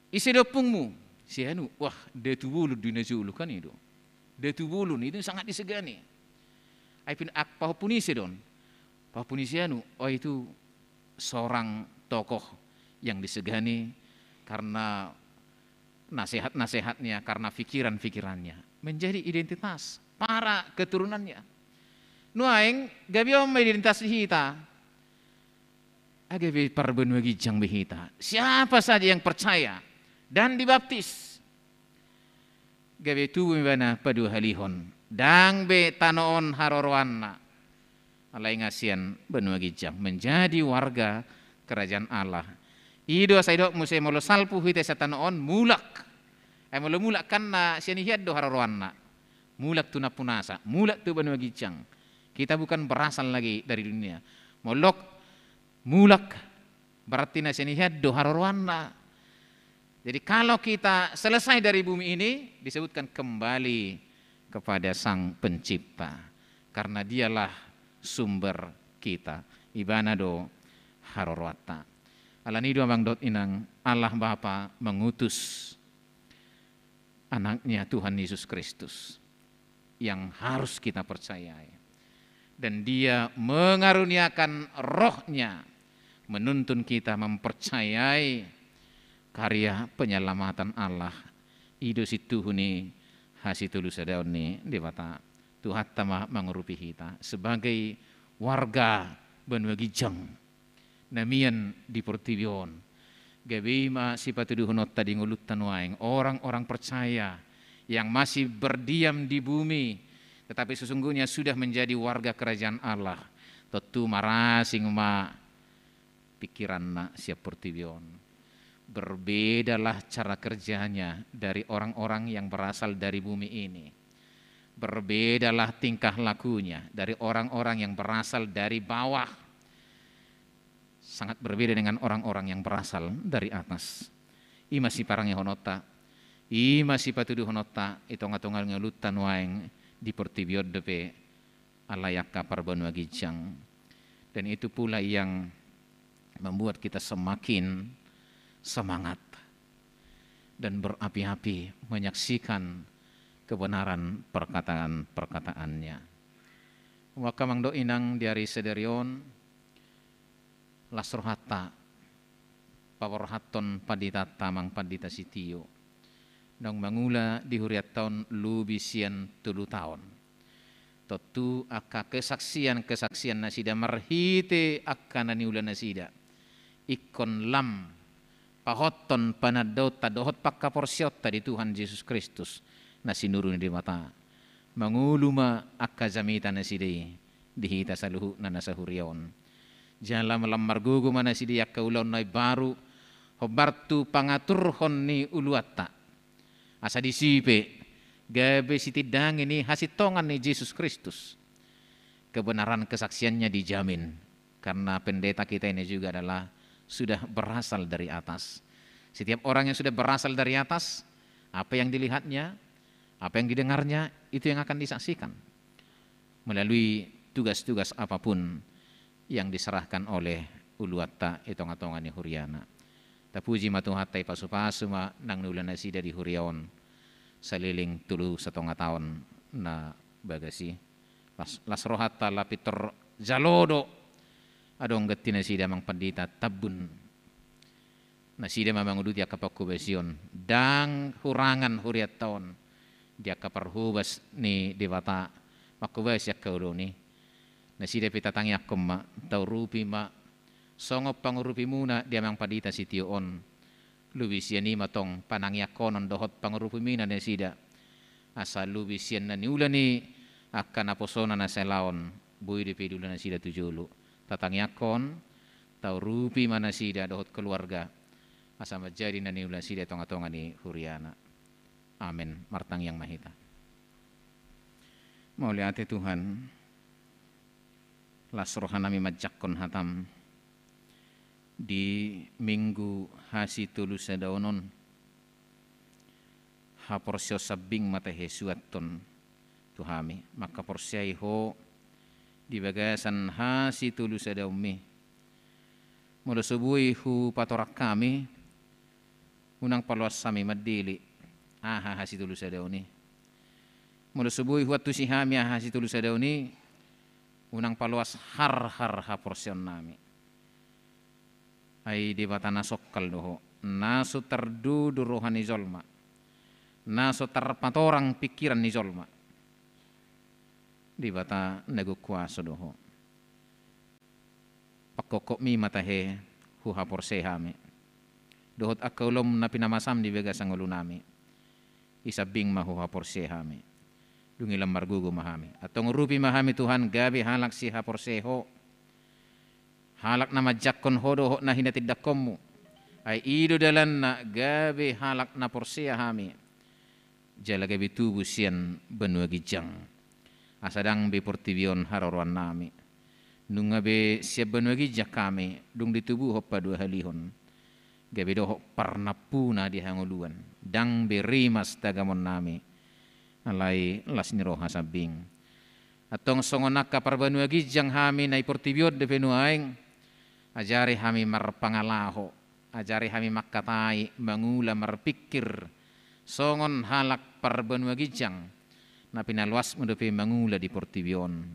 Isi dopungmu, si anu, wah dia tu bulu di najulu kan itu, dia tu bulu itu sangat disegani. Aipin ak pahupunisi don, pahupunisi anu, oh itu seorang tokoh yang disegani karena nasihat-nasihatnya, karena pikiran-pikirannya, menjadi identitas para keturunannya. Nuaing gabiom identitas hita. Agabe parbenua gijang behita. Siapa saja yang percaya dan dibaptis. Gabe tu bana padu halihon. Dang be tanoon harorwanna. Alai ngasian benua gijang menjadi warga kerajaan Allah. Ido saido musai molo salpu hite satanoon mulak. Molo mulak kanna sianihiad do harorwanna. Mulak tu napunasa, mulak tu benua gijang. Kita bukan berasal lagi dari dunia. Molok mulak berarti nasihad do harorwanna. Jadi kalau kita selesai dari bumi ini disebutkan kembali kepada Sang Pencipta karena dialah sumber kita. Ibana do harorwata. Alanido abang dot inang Allah Bapa mengutus anaknya Tuhan Yesus Kristus yang harus kita percayai. Dan dia mengaruniakan rohnya menuntun kita mempercayai karya penyelamatan Allah. Ido situ huni hasitulu sadauni dewata Tuhan tama mengurupi kita sebagai warga benua gijang namian di pertibion. Gabima sipatuduhunot tadi ngulutan waing orang-orang percaya yang masih berdiam di bumi tetapi sesungguhnya sudah menjadi warga kerajaan Allah. Tentu marasing ma pikiranna siap portibion. Berbedalah cara kerjanya dari orang-orang yang berasal dari bumi ini. Berbedalah tingkah lakunya dari orang-orang yang berasal dari bawah. Sangat berbeda dengan orang-orang yang berasal dari atas. Ima si parangnya honota, ima si patudu honota, itong-atongal ngelutan waeng di portibiod depe alayak kapar banua gijang. Dan itu pula yang membuat kita semakin semangat dan berapi-api menyaksikan kebenaran perkataan-perkataannya. Maka mangdo inang diari sederion lasrohata pawarhaton padita tamang padita sitio nang mangula di huriat tahun lubisian 3 tahun. Totu akka kesaksian nasida marhite akka naniula nasida ikon lam pahoton panadot tadohot pakka porsiota di Tuhan Yesus Kristus nasinurun di mata manguluma akka zamita nasidi dihita saluhu na nasahurion jala malam margugu mana sidi akka ulaw na baru hobartu pangaturhon ni uluata asa disipe gabe sitidang ini hasitongan ni Yesus Kristus. Kebenaran kesaksiannya dijamin karena pendeta kita ini juga adalah sudah berasal dari atas. Setiap orang yang sudah berasal dari atas, apa yang dilihatnya, apa yang didengarnya, itu yang akan disaksikan melalui tugas-tugas apapun yang diserahkan oleh uluata itong-atongan ni Huriana. Tapuji matuhatay pasu-pasu ma nang nulan na sida di Hurion saliling 3 tahun na bagasi lasrohata lapitor jalodo adong gati na sida mang pandita tabun na sida mamang udu dia kapakubesion dang hurangan huriat taon dia kaparhubas ni dewata makubas yak kaudo ni na sida pitatangi akom ma taurupi ma songop pangurupi muna dia mang pandita sitioon lubisian ni matong panangyakonon dohot pangurupumina na sida asa lubisian na niula ni akan aposona na selaon buy di pedula na sida tujulu tatangyakon tau rupi mana sida dohot keluarga asa majadi na niula sida tonga-tonga ni Huriana. Amin. Martang yang mahita mauli ate Tuhan lasrohan nami majakon hatam di minggu hasi tulu sadaonon ha porsio sabing mata hesuaton tuhami maka porsiai ho di bagasan hasi tulu sadaumi mula subui hu patorak kami unang paluas sami madili aha hasi tulu sadaoni mula subui hu atu sihami hasi tulu sadaoni unang paluas har ha porsion nami ay di bata nasokkal doho naso terdudu rohani zolma naso terpatorang pikiran ni zolma di bata nagukuaso doho pakokok mi matahe huha porsehami dohot akaulom na pinamasam di begasang ulunami isabing mahuha porsehami dungilam margugo mahami atong rupi mahami Tuhan gabi halak si ha porseho halak na majakon hodo na hinatiddakommu ay ido dalan na gabi halak na porsia hami jala gabi tubu sian benua gijang asadang be portibion haroruan nami nunga be siap benua gijak kami dung ditubu hoppa 2 halihon gabi doho parnapuna di hanguluan dang be rimas tagamon nami alai las niroha sabing atong songonak kapar benua gijang hami na portibion de penuaing ajari kami marpangalaho, ajari kami makatai, mangula marpikir, songon halak parbenua gijang, na pinaluas mendepi mangula di portibion.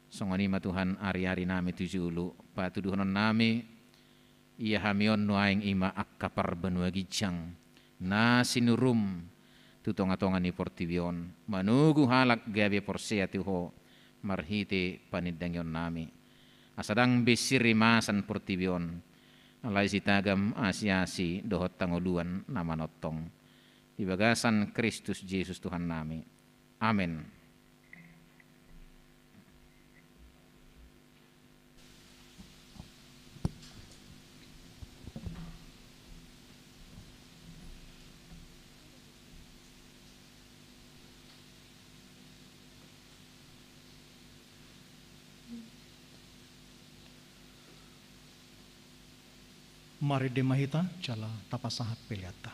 Songon ima Tuhan ari-ari nami tujulu, patuduhonon nami, iya hamion nuaing ima akka parbenua gijang, na sinurum tutonga-tonga ni portibion, manugu halak gabi porsea tuho, marhite panidangyon nami. Asadang bisiri masan portibion alai sitagam asiasi dohot tangoluan nama notong di bagasan Kristus Yesus Tuhan nami. Amin. Mari demahita cala tapasahat peliata.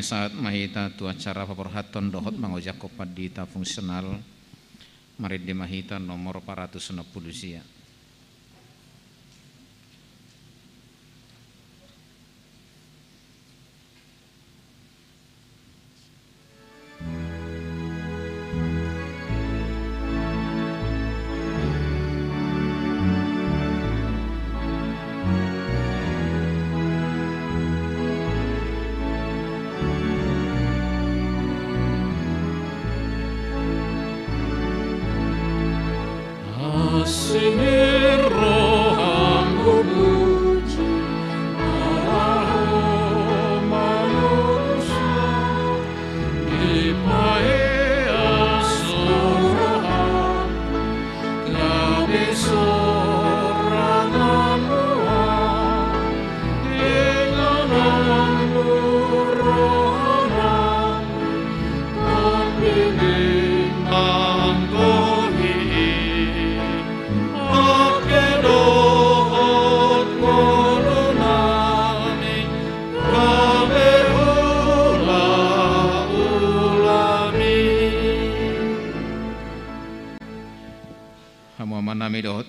saat mahita tu acara paperhatan dohot mangojak kopadita fungsional marit di mahita nomor 460 sia.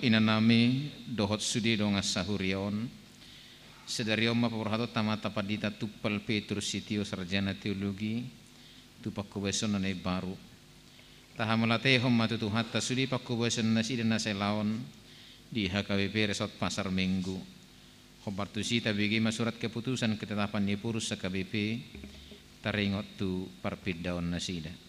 Inanami dohot sudi donga sahurion sedariom paperhato tamata padita tupal Petrus sitio sarjana teologi tupakku beson nanai baru tahamalate hom matutu hatta sudi pakku beson nasi dan naselaon di HKBP Resort Pasar Minggu hobartu sita bagi surat keputusan ketetapan di purus HKBP taringot tu parpidaon nasida.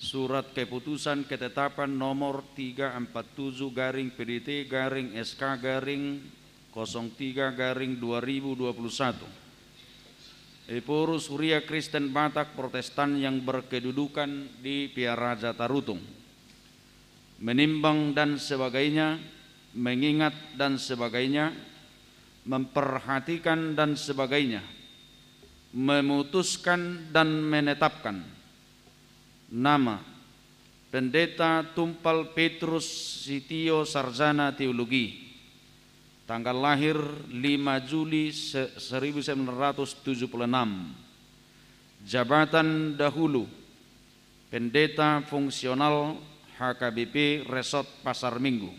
Surat keputusan ketetapan nomor 347 garing PDT garing SK garing 03 garing 2021. Epurus Huria Kristen Batak Protestan yang berkedudukan di Piaraja Tarutung. Menimbang dan sebagainya, mengingat dan sebagainya, memperhatikan dan sebagainya, memutuskan dan menetapkan nama Pendeta Tumpal Petrus Sitio Sarjana Teologi, tanggal lahir 5 Juli 1976, jabatan dahulu Pendeta Fungsional HKBP Resort Pasar Minggu,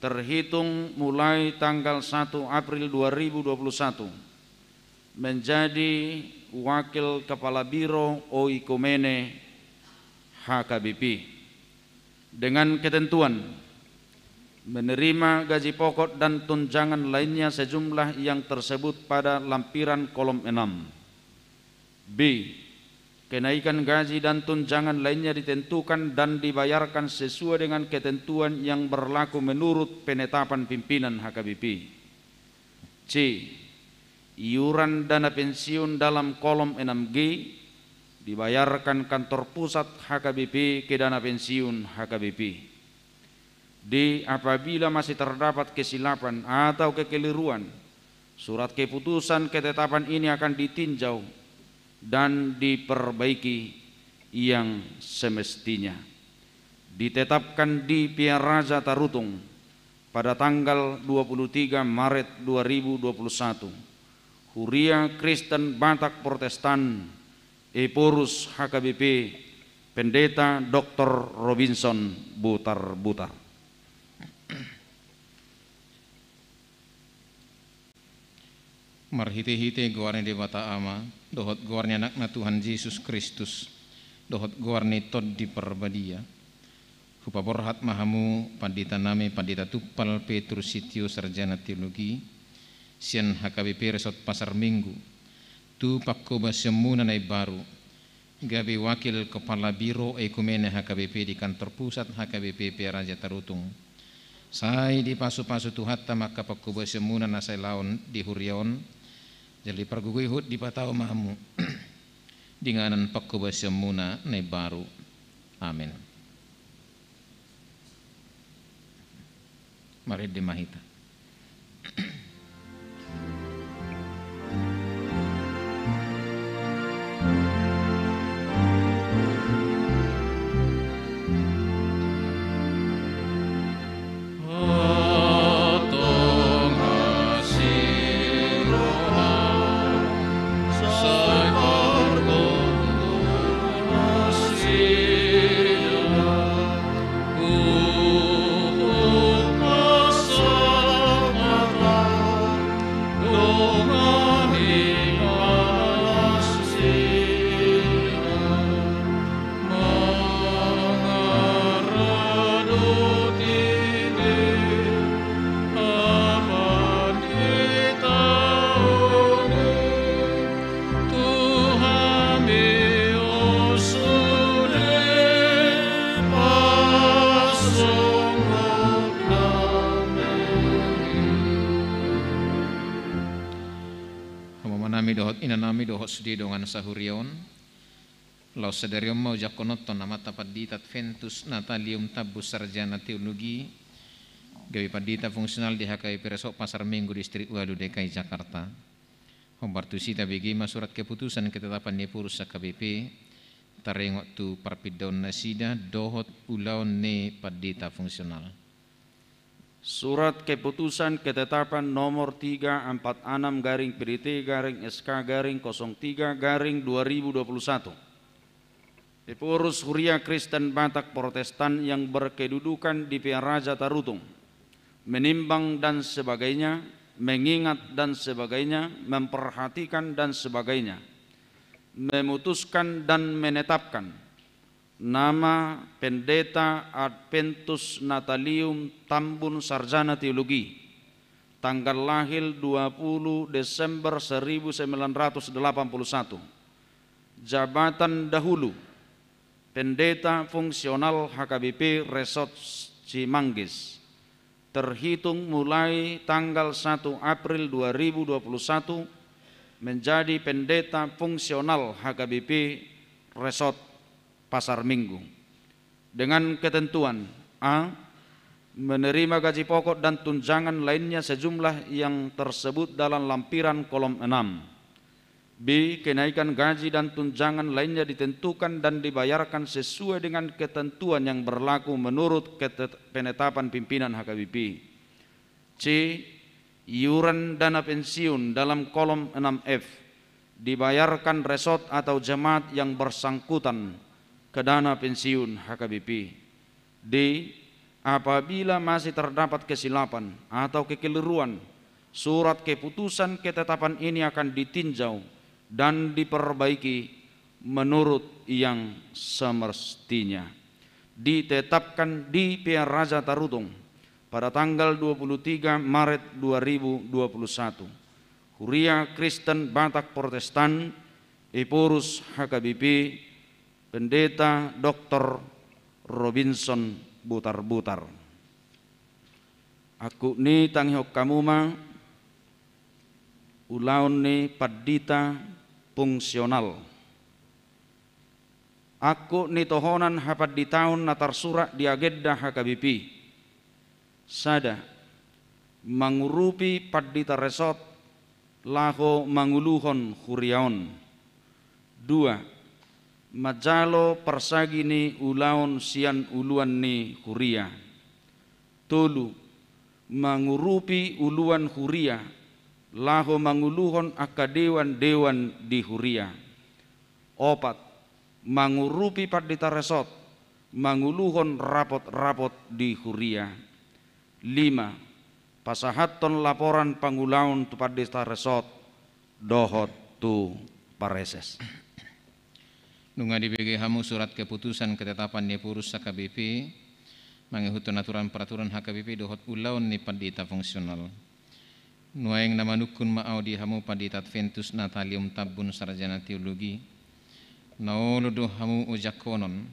terhitung mulai tanggal 1 April 2021, menjadi Wakil Kepala Biro Oikumene HKBP dengan ketentuan menerima gaji pokok dan tunjangan lainnya sejumlah yang tersebut pada lampiran kolom 6. B. Kenaikan gaji dan tunjangan lainnya ditentukan dan dibayarkan sesuai dengan ketentuan yang berlaku menurut penetapan pimpinan HKBP. C. Iuran dana pensiun dalam kolom 6G dibayarkan kantor pusat HKBP ke dana pensiun HKBP. D. Apabila masih terdapat kesilapan atau kekeliruan, surat keputusan ketetapan ini akan ditinjau dan diperbaiki yang semestinya. Ditetapkan di Piaraja Tarutung pada tanggal 23 Maret 2021. Huria Kristen Batak Protestan Epurus HKBP Pendeta Dr. Robinson Butar-Butar. Marhite-hite guarni dewata ama dohot guarni anakna Tuhan Yesus Kristus dohot guarni tod di perbadia hupa borhat mahamu pandita name pandita Tumpal Petrus Sitio Sarjana Teologi sian HKBP Resort Pasar Minggu tu pakko basemuna nai baru gabi wakil kepala biro ekumene HKBP di kantor pusat HKBP Piaraja Tarutung sai di pasu-pasu tu hatta maka pakko basemuna nasai laon di hurion jadi perguguihut di patau mahamu dinganan pakko basemuna nai baru amin. Mari dimahita. So dohot inanami dohot sudi dongan sahurion lau sedarium mau jakonoton namata paditat ventus natalium tabus sarjana teologi gawi padita fungsional di HKBP Resok Pasar Minggu Distrik Walu DKI Jakarta. Hombartusita begima surat keputusan ketetapan Nepurus HKBP tarengok tu parpidaun nasida dohot ulaun ne padita fungsional. Surat keputusan ketetapan nomor 346 garing PDT garing SK garing 03 garing 2021. Nepurus Huria Kristen Batak Protestan yang berkedudukan di Piaraja Tarutung, menimbang dan sebagainya, mengingat dan sebagainya, memperhatikan dan sebagainya, memutuskan dan menetapkan nama Pendeta Adventus Natalium Tambun Sarjana Teologi, tanggal lahir 20 Desember 1981, jabatan dahulu Pendeta Fungsional HKBP Resort Cimanggis, terhitung mulai tanggal 1 April 2021 menjadi Pendeta Fungsional HKBP Resort Pasar Minggu dengan ketentuan: A. Menerima gaji pokok dan tunjangan lainnya sejumlah yang tersebut dalam lampiran kolom 6. B. Kenaikan gaji dan tunjangan lainnya ditentukan dan dibayarkan sesuai dengan ketentuan yang berlaku menurut penetapan pimpinan HKBP. C. Iuran dana pensiun dalam kolom 6F dibayarkan resort atau jemaat yang bersangkutan ke dana pensiun HKBP. D. Apabila masih terdapat kesilapan atau kekeliruan, surat keputusan ketetapan ini akan ditinjau dan diperbaiki menurut yang semestinya. Ditetapkan di Piaraja Tarutung pada tanggal 23 Maret 2021. Huria Kristen Batak Protestan Epurus HKBP Pendeta Dr. Robinson Butar-Butar. Aku ni tanghok kamuma ulaun ni padita fungsional. Aku ni tohonan hapad di tahun natar surat di agenda HKBP. Sada mangurupi padita resort laho manguluhon huriaon. 2. Majalo persagini ulaun sian uluan ni huria. Tolu mangurupi uluan huria laho manguluhon akadewan dewan di huria. 4. Mangurupi padita resort manguluhon rapot-rapot di huria. 5. Pasahaton laporan pangulaun tu padita resort dohot tu pareses. Nunga dibagi hamu surat keputusan ketetapan Nepurus HKBP mengikutkan aturan peraturan HKBP dohot ulaun ni padita fungsional. Nuaing nama nukun ma'au di hamu padita Adventus Natalium Tabun Sarjana Teologi. Naolo do hamu ujakonon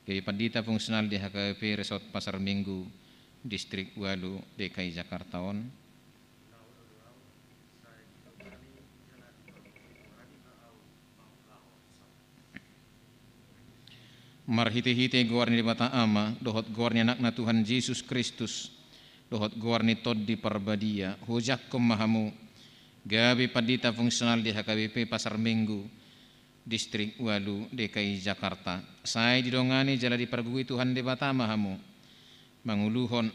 kei padita fungsional di HKBP Resort Pasar Minggu Distrik Walu DKI Jakarta on. Marhite-hite guarni di bata ama, dohot guarni anak na Tuhan Yesus Kristus, dohot guarni tod di parbadia, hujak mahamu, gabi padita fungsional di HKBP Pasar Minggu, Distrik Walu, DKI Jakarta. Saya didongani jala di pergui Tuhan di bata mahamu,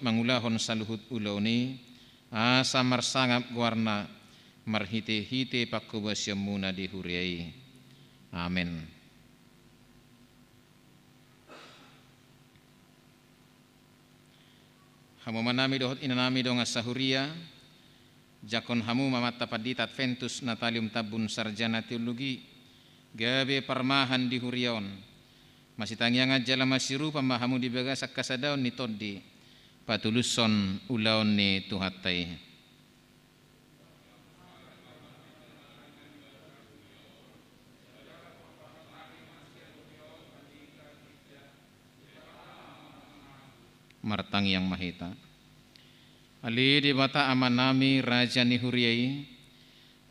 mangulahon saluhut ulauni, asa marsangap guarna, marhite-hite pakubasyamuna di huriai. Amin. Hamu manami dohot inanami donga sahuria jakon hamu mamata padita Adventus Natalium Tabun Sarjana Teologi gabe parmahan di huriaon masih tangiang ajala masiru pamahamu di bagasak kasadaon ni toddi patuluson ulaon ni tuhatai. Martang yang mahita. Ali di bata amanami raja ni huriai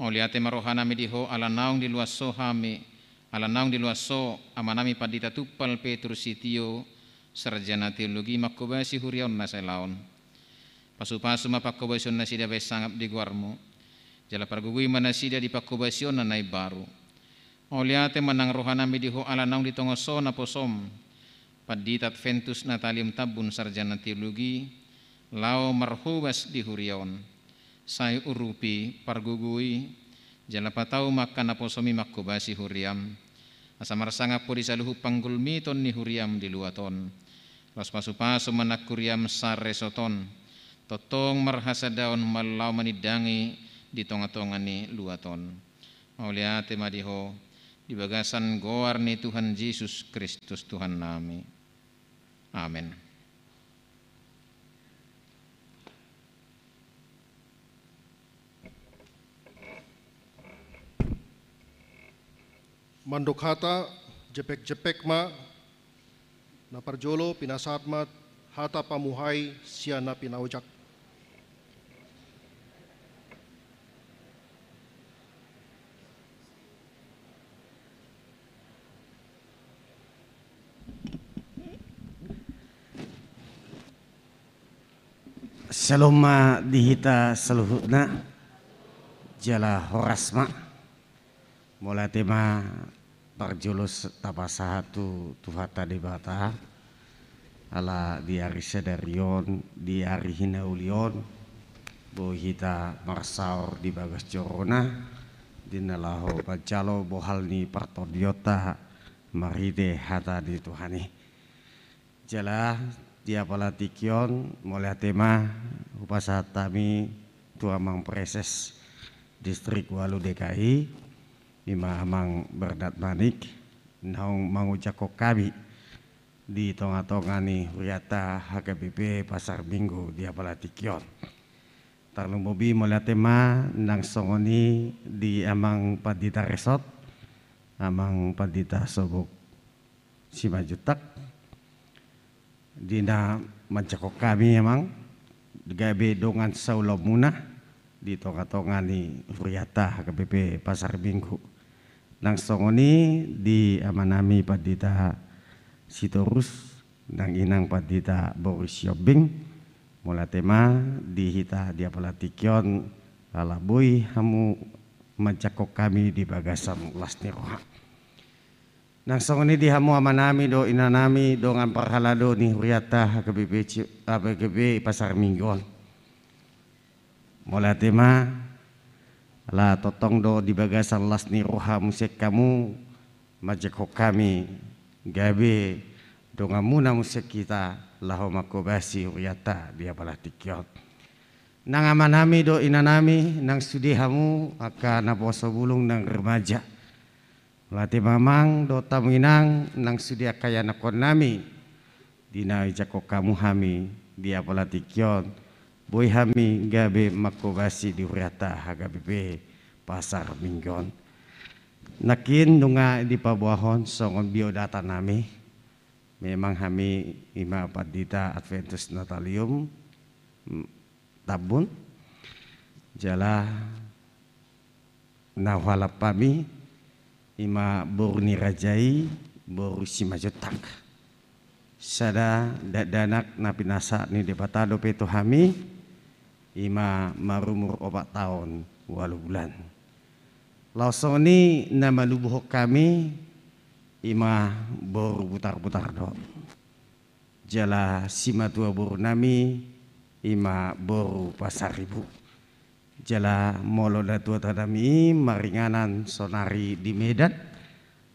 Oliate marohana mi diho ala naung di luaso hami ala naung di luaso amanami padita tupal Petrus sitio sarjana teologi makobasi hurion na laon. Pasu-pasu mapakobasyon na sida besangap di guarmo. Jala pargugui mana sida di pakobasyon na nai baru. Oliate manang rohana mi diho ala naung di tongoso na posom. Paditat ventus natalium tabun sarjana teologi lao marhubas di hurion. Sai urupi pargugui jala patau makan naposomi makobasi huriam. Asa marsanga po di saluhu panggulmiton ni huriam di luaton. Los pasu-pasu manak kuriam saresoton. Totong marhasa daun malau manidangi di tonga-tonga ni luaton. Mauliate madiho di bagasan goar ni Tuhan Yesus Kristus Tuhan nami. Amin. Mandok hata jepek-jepek ma na parjolo pinasatmat hata pamuhay siya na pinaujak. Saloma dihita seluhutna jala horasma mulai tema parjulus tapasahatu tuhata debata ala di hari sedarion di hari hinaulion bohita marsaur di bagas jorona dinalaho pacalo bohalni partodiota maride hata di tuhani jala dia palatikion mulai tema upasatami tuamang preses distrik Walu DKI ima amang berdat manik naung mangucako kami di tonga-tonga ni Huriata HKBP Pasar Minggu dia palatikion tarlung bobi mulai tema nang songoni di amang padita resort amang padita sobok Simajutak dina mancakok kami emang gabe dongan saulo muna di tonga-tonga ni Huriata HKBP Pasar Minggu nang songoni di amanami padita Sitorus nang inang padita Boris Yobing mulai tema di hita dia palatikion alabui hamu mancakok kami di bagasan lasni roha nang songoni di hamu amanami do inanami do ngamparhalado ni Huriata HKBP Pasar Minggu mulai tema la totong do di bagasan lasni roha musik kamu mancakok kami gabe do ngamuna musik kita laho makobasi Huriata dia palatikion nang amanami do inanami nang sudihamu akan naposo bulung nang remaja lati mamang do taminang nang sudia kaya nakon nami dina ijako kamu hami dia palatikion boy hami gabe makobasi di Huriata HKBP Pasar Minggon nakin nunga di pabuahon songon biodata nami memang kami ima padita Adventus Natalium tabun jala nawalap kami ima boru ni rajai boru Simajutak sada danak napinasa ni depatado peto kami ima marumur 4 tahun 8 bulan lausoni nama lubuhok kami ima boru putar-putar do jala Simatua boru nami ima boru Pasar Ribu jala molo datua tadami maringanan sonari di Medan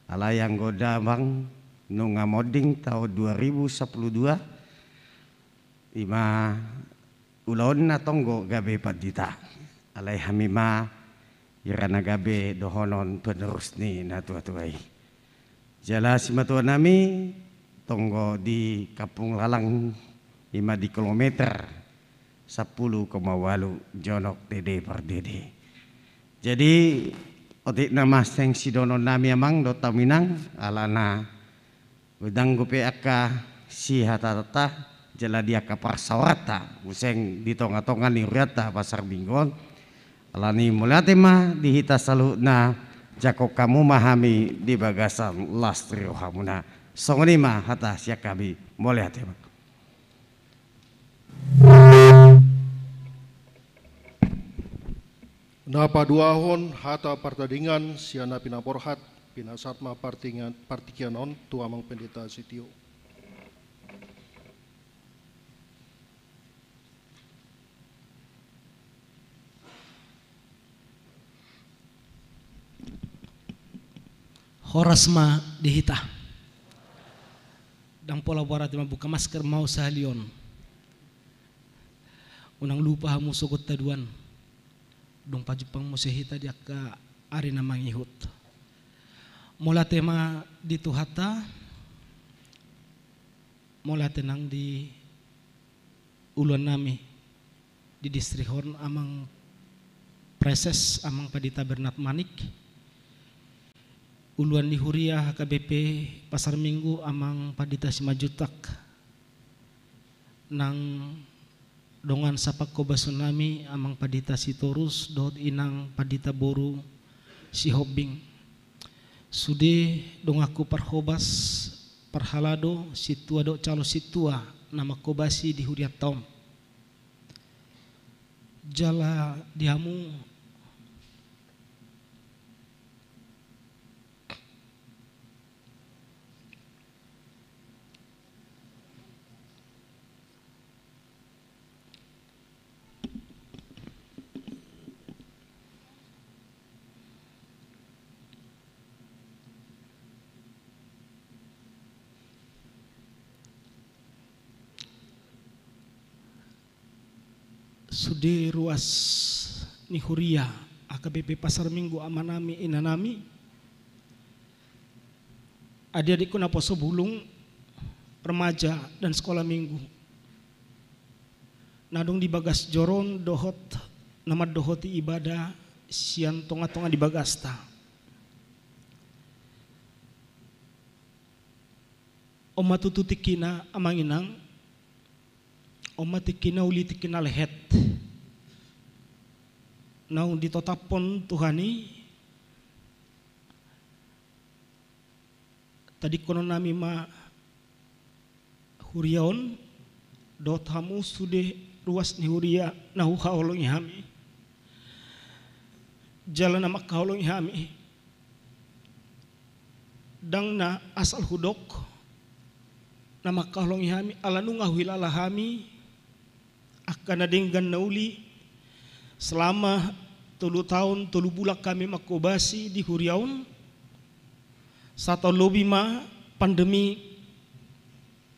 ala yang goda bang nunga moding tahun 2012 ima ulon na tonggo gabe padita alai hamima irana gabe dohonon penerus ni na tua-tuai jala Simatua nami tonggo di Kampung Lalang ima di kilometer 10,8 jonok dede per dede jadi otik nama seng sidono nami amang do taminang alana udang gope aka si hatata jala dia kapar sawata useng di tonga-tonga ni Huriata Pasar Minggon Alani mulate mah dihita saluna jako kamu mahami di bagasan lastri rohamuna. Songoni mah hata siak kami mulate mah. Napa duahon hata partadingan siana pinaporhat pinasatma partikianon tuamang pendeta sitio. Horasma dihita. Dang pola barat buka masker mau sahalion. Unang lupa hamu sogot taduan. Dong pajupang mo sehita dia ka ari na mangihut. Mula tema di tuhata. Mula tenang di uluan nami di distrik Horn amang preses amang padita Bernat Manik. Uluan di Huria HKBP Pasar Minggu amang padita Simajutak nang dongan sapak ko basunami amang padita Sitorus dot inang padita Boru si Hobing sude dong aku parhobas parhalado situa do calo situa nama kobasi di Huria Tom jala diamu sude ruas ni Huria AKBP Pasar Minggu amanami inanami adik-adikku naposo bulung remaja dan sekolah minggu nadong di bagas joron dohot nama dohoti ibadah sian tonga-tonga di bagasta oma tututikina amang inang oma tikina uli tikina lehet naung ditotapon Tuhani tadi kono nami ma Huriaon dot hamu sude ruas ni Huria nahu haolong hami jalan nama kaolong hami dang na asal hudok nama kaolong hami alanu ngahwilala hami akan adenggan nauli selama 3 tahun 3 bulan kami makobasi di Huriaun satu lobi ma pandemi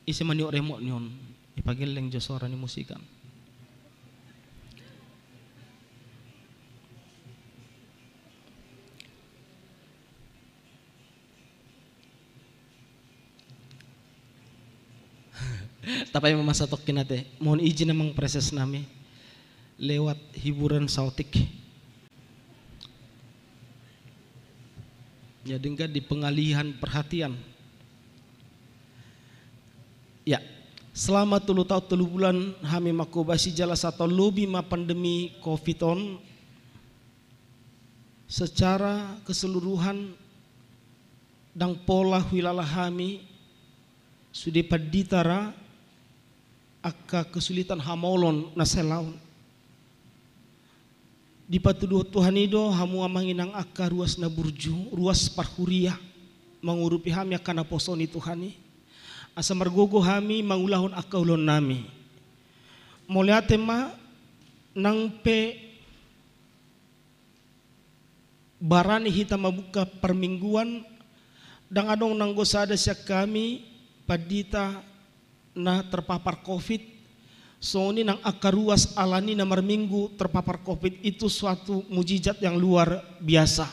isi maniok remok nyon ipagil leng josora ni musikan tapi masa tokin nate mohon izin namang proses nami lewat hiburan sautik jadi enggak di pengalihan perhatian ya selama 3 tahun 3 bulan kami makobasi jala satu lobi ma pandemi COVID-on secara keseluruhan dang pola wilayah kami sudah paditara aka kesulitan hamolon naselaun di patuduh Tuhan itu hamu amanginang aka ruas na burju ruas parhuria mengurupi hami akan aposoni Tuhani asa margogo hami mangulahon aka ulon nami moliate ma nang pe barani hita mabuka permingguan dang adong nang gosada siak kami padita na terpapar COVID so ini nang akaruas alani nomor minggu terpapar COVID itu suatu mujizat yang luar biasa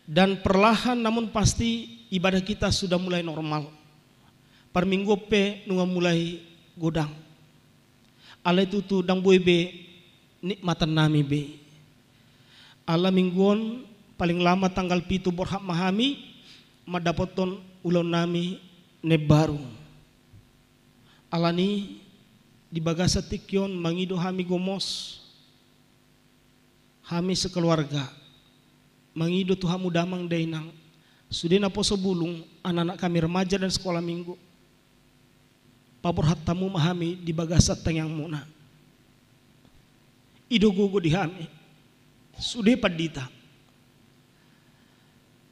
dan perlahan namun pasti ibadah kita sudah mulai normal per minggu pe nunga mulai godang ala itu tu dang boy be nikmatan nami be ala mingguon paling lama tanggal 7 borhak mahami madapoton ulon nami ne baru alani di bagasa tikyon mangido hami gomos kami sekeluarga mengido Tuhamu damang dainang sudah na poso bulung anak-anak kami remaja dan sekolah minggu papor hatamu mahami di bagasat tengang muna ido gugu di hami sudah padita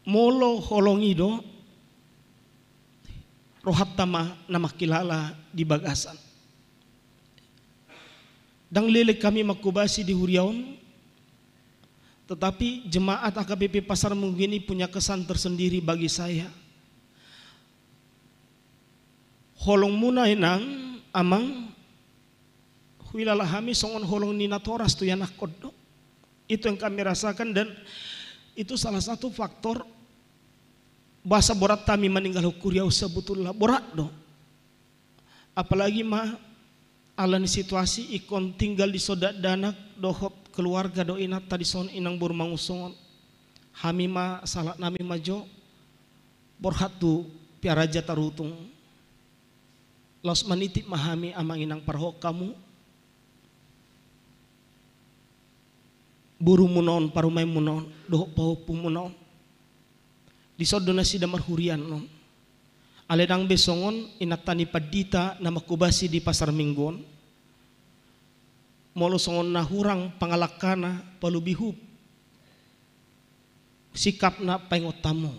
molo holong ido rohat tama nama kilala di bagasan dang lele kami makubasi di Huriaon. Tetapi jemaat AKBP Pasar Minggu ini punya kesan tersendiri bagi saya. Holong muna inang amang huilala kami songon holong nina toras tu yanak kodo. Itu yang kami rasakan dan itu salah satu faktor bahasa borat kami meninggal hukuriau sebetulnya borat do. Apalagi mah alani situasi ikon tinggal di sodak danak dohop keluarga do inat tadi son inang bur mangusongon hami ma salat nami majo borhatu piaraja tarutung los manitip mahami amang inang parhok kamu buru munon parumai munon dohop pahupu munon di sodonasi damar hurian non aledang besongon inat tani padita nama kubasi di Pasar Mingguon molo songon na hurang pangalakana palubihub sikap na pengotamu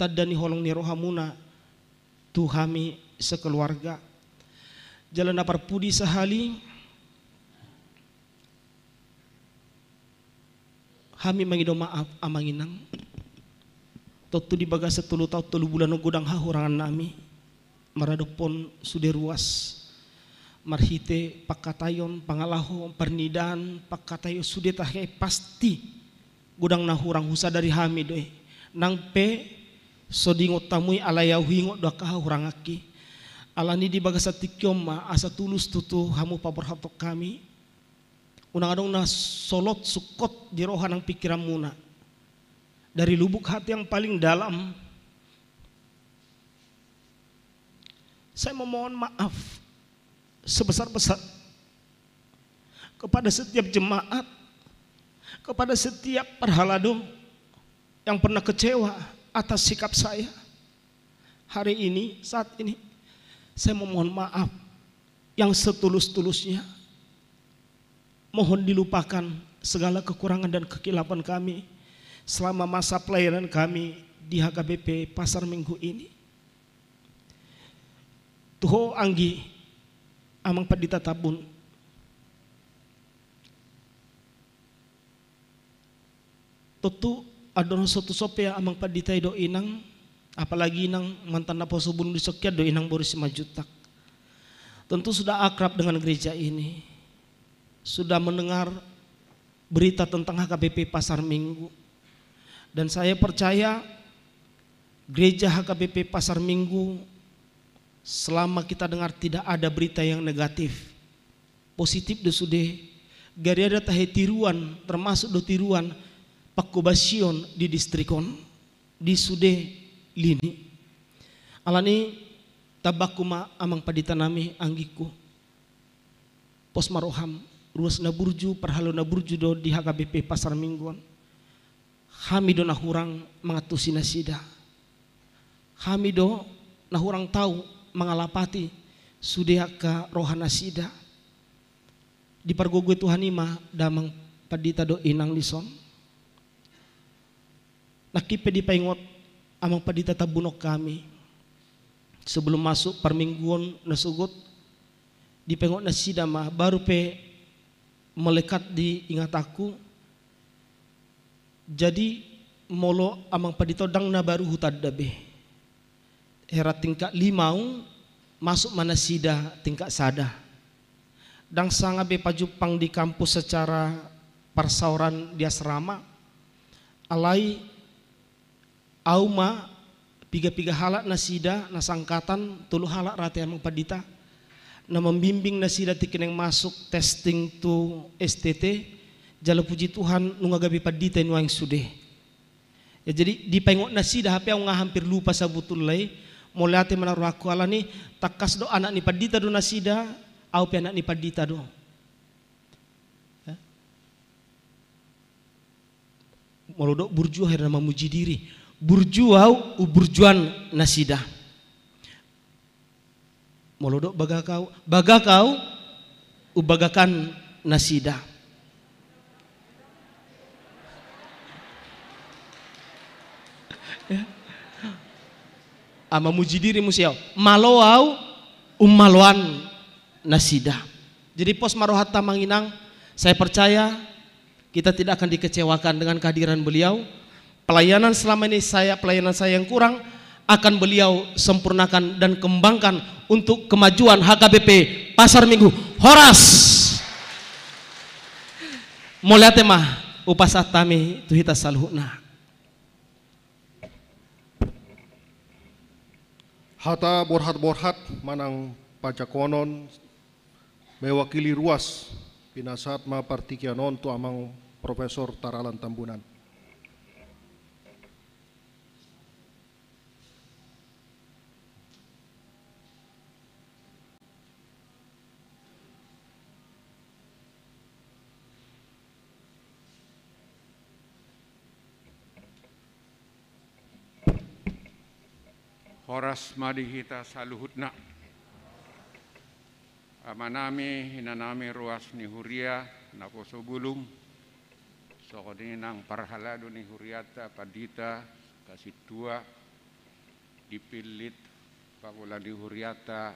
tadani holong ni rohamuna tuhami sekeluarga jalan na parpudi sahali kami mangido maaf amanginang totu di bagasa 10 tahun 3 bulan gudang hahurangan nami maradopon sudah ruas marhite pakatayon pangalaho pernidaan pakatayo sudah tahe pasti gudang nahurang husa dari hami doy nang pe sodingot tamui alayau hingot doa kahurang aki alani di bagasa tikyom ma asa tulus tutu hamu paborhatok kami unang adong na solot sukot di rohan ng pikiran muna dari lubuk hati yang paling dalam saya memohon maaf sebesar-besar kepada setiap jemaat, kepada setiap perhalado yang pernah kecewa atas sikap saya. Hari ini, saat ini, saya memohon maaf yang setulus-tulusnya. Mohon dilupakan segala kekurangan dan kekilapan kami selama masa pelayanan kami di HKBP Pasar Minggu ini. Tuho anggi amang padita tabun tutu adon sotu sopya amang padita do inang apalagi inang mantan naposo bulung di Sokya do inang boris 5 juta tentu sudah akrab dengan gereja ini sudah mendengar berita tentang HKBP Pasar Minggu dan saya percaya gereja HKBP Pasar Minggu selama kita dengar tidak ada berita yang negatif positif do sude gari ada tahe tiruan termasuk do tiruan pakubasion di distrikon di sude lini alani tabakuma amang padita nami anggiku pos maroham ruas na burju perhalo na burju do di HKBP Pasar Mingguan kami do nahurang mangatusi nasida kami do nahurang tahu mengalapati sudah ke rohana sida di pargogo Tuhan ima damang padita do inang lison nakipe di paingot amang padita tabunok kami sebelum masuk permingguan nasugot di paingot na sida mah baru pe melekat di ingat aku jadi molo amang padita dang na baru hutad dabe hera tingkat 5 masuk mana sida tingkat sada dang sanga be pajupang di kampus secara persauran di asrama alai auma piga-piga halak nasida nasangkatan 3 halak rata amang padita na membimbing nasida tikineng masuk testing to STT jala puji Tuhan nungagabi padita inu yang sude ya jadi di pengok nasida hape nga hampir lupa sabutul lay mulai ate menaruh aku alani takas do anak ni padita do nasida au pe anak ni padita do Molodok burjua herna memuji diri. Burjuau uburjuan nasida. Molodok bagakau ubagakan nasida. Ya. Memuji diri musiau. Maloau umaloan nasida. Jadi pos marohata manginang, saya percaya kita tidak akan dikecewakan dengan kehadiran beliau. Pelayanan selama ini pelayanan saya yang kurang akan beliau sempurnakan dan kembangkan untuk kemajuan HKBP Pasar Minggu. Horas. Moliate mah upasatami tuhita saluhna. Hata borhat-borhat manang pajakonon mewakili ruas pinasat ma partikianon tu amang Profesor Taralan Tambunan. Horas madihita saluhutna. Amanami hinanami ruas ni huria naposo bulum. Sokoni nang parhalado ni huriata padita kasih tua dipilit pakula di huriata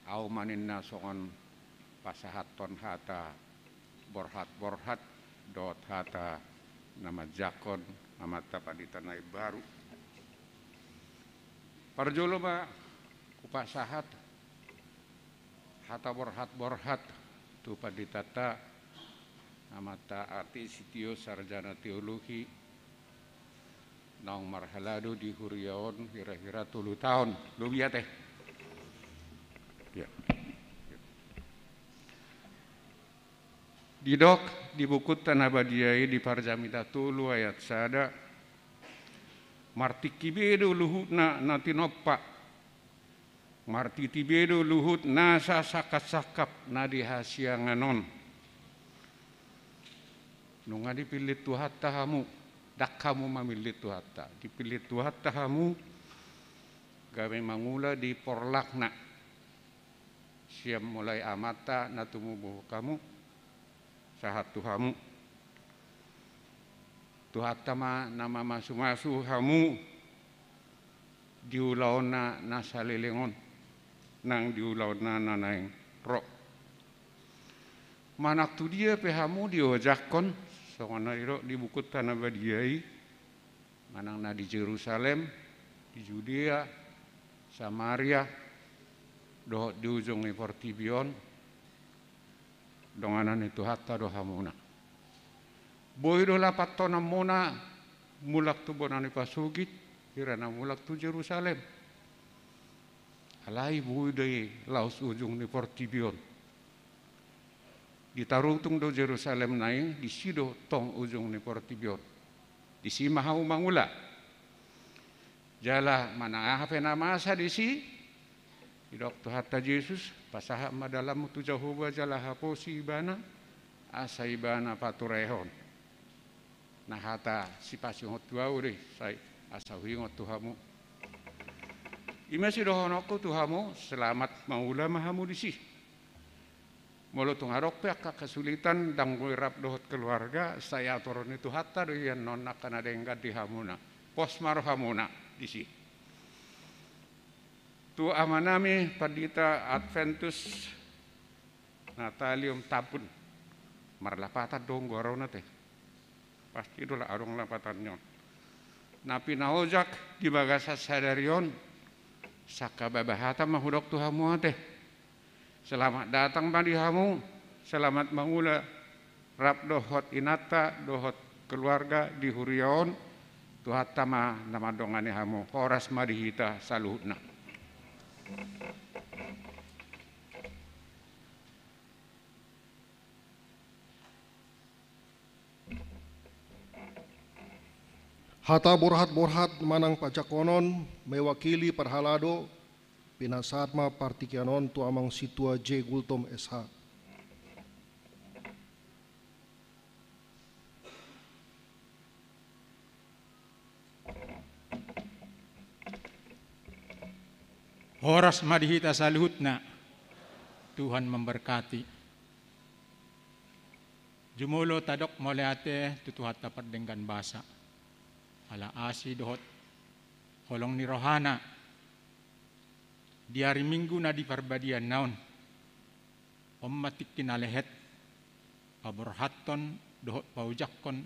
au maninna sokon pasahaton hata borhat dot hata nama jakon nama tapadita nai baru. Parjolo ba kupasahat hata borhat tu paditata amata arti sitio sarjana teologi nang marhalado di huriaon kira-kira 10 tahun lugia teh ya. Didok di buku Tanabadiai di Parjamita Tulu ayat sada marti kibedo luhutna nati noppa marti tibedo luhut nasa sakap nadi hasianganon nunga dipilih tuhatta hamu dak kamu memilih tuhatta dipilih tuhatta hamu gawe mangula di porlakna siam mulai amata natumubuh kamu sahat tuhamu tuhatta ma nama masu hamu diulauna nasalilengon nang diulauna nanaing rok manak tu dia pehamu diojakon songana iro di buku Tanabadiai manang na di Jerusalem di Judea Samaria doh di ujung Portibion donganan itu hatta doh hamuna boy do lapat to namona mulak tu bonani pasugit kirana mulak tu Jerusalem alai boy de laus ujung ni Portibion ditarutung do Jerusalem nai di sido tong ujung ni Portibion di si mahau mangula jala mana hafena masa di si idok tu hatta Yesus pasaha madalam tu Jehovah jala haposi ibana asaibana paturehon nah hata si pasiongot tuau deh saya asawi ngot tuhamu imasi dohonoko tuhamu selamat maula mahamu disi molo tungarok pek kesulitan dang rap dohot keluarga saya turun itu hatta doyan non akan ada yang di hamuna pos marhamuna disi tu amanami padita Adventus Natalium Tabun marlapatan dong gorona teh pasti itulah arung lapatannya napi naojak di bagasa sadarion saka babahata mahudok tuhamu teh selamat datang badi hamu selamat mangula rap dohot inata dohot keluarga di huriaon tuhata ma nama dongane hamu horas madihita saluhna Hata borhat-borhat manang pajakonon mewakili parhalado pinasatma partikianon tu amang situa J. Gultom SH. Horas madihita sa luhutna. Tuhan memberkati. Jumulo tadok mole ate tutuhat tapat dengan basa. Ala asi dohot holong ni rohana. Di hari Minggu na di parbadian naon. Matik kinalehet. Paborhaton dohot paujakkon.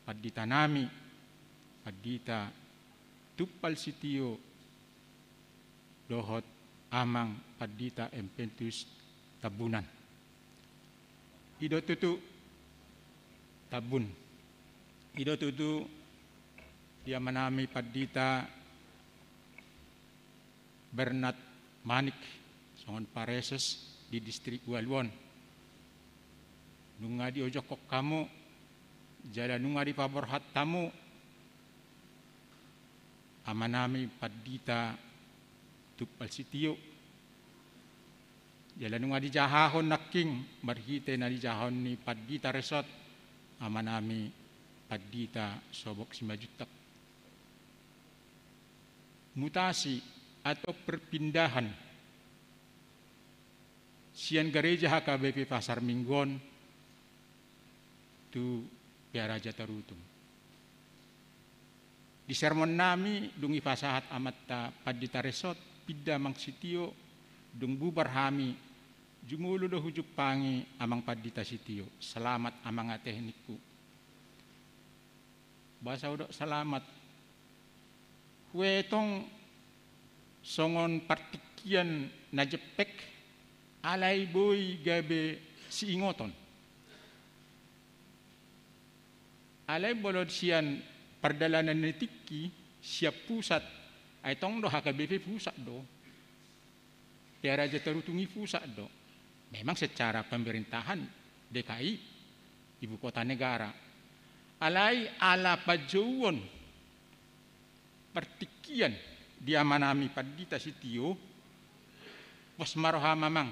Padita nami. Padita tupal sitio. Dohot amang padita empentus tabunan. Ido tutu tabun. Ido tutu dia manami padita Bernat Manik songon Pareses di distrik Walwon. Nunga di ojokok kamu jalan nunga di paborhat tamu amanami padita tupal sitio jalan nunga di jahahon naking marhite na di jahon ni padita resort amanami padita sobok si majutak. Mutasi atau perpindahan sian gereja HKBP Pasar Minggon tu Piara Jatarutung. Di sermon nami dungi pasahat amatta padita resort pidda mang sitio dung bubar hami jumulu do hujuk pangi amang padita sitio. Selamat amang teknikku. Bahasa udok selamat. Huetong songon partikian na jepek alay boy gabe si ingoton. Alay bolod siyan perdalanan netiki siap pusat ay tong do HKBP pusat do. Piara Jatarutungi pusat do. Memang secara pemerintahan DKI ibu kota negara. Alay ala pajauan partikian dia manami padita sitio was maroha mamang.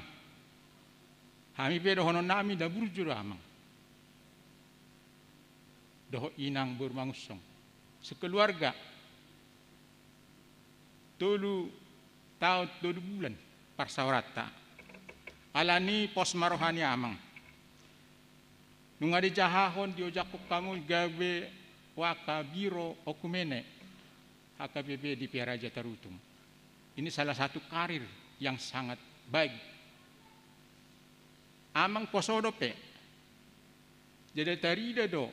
Hami bedo hono nami da burjur amang. Doho inang burmangusong. Sekeluarga tolu tahun 2 bulan parsawarata. Alani pos marohani amang. Nunga di jahahon di ojakuk kamu gawe waka biro okumene HKBP di Piara Jatarutung. Ini salah satu karir yang sangat baik. Amang posodope. Jadi tarida do.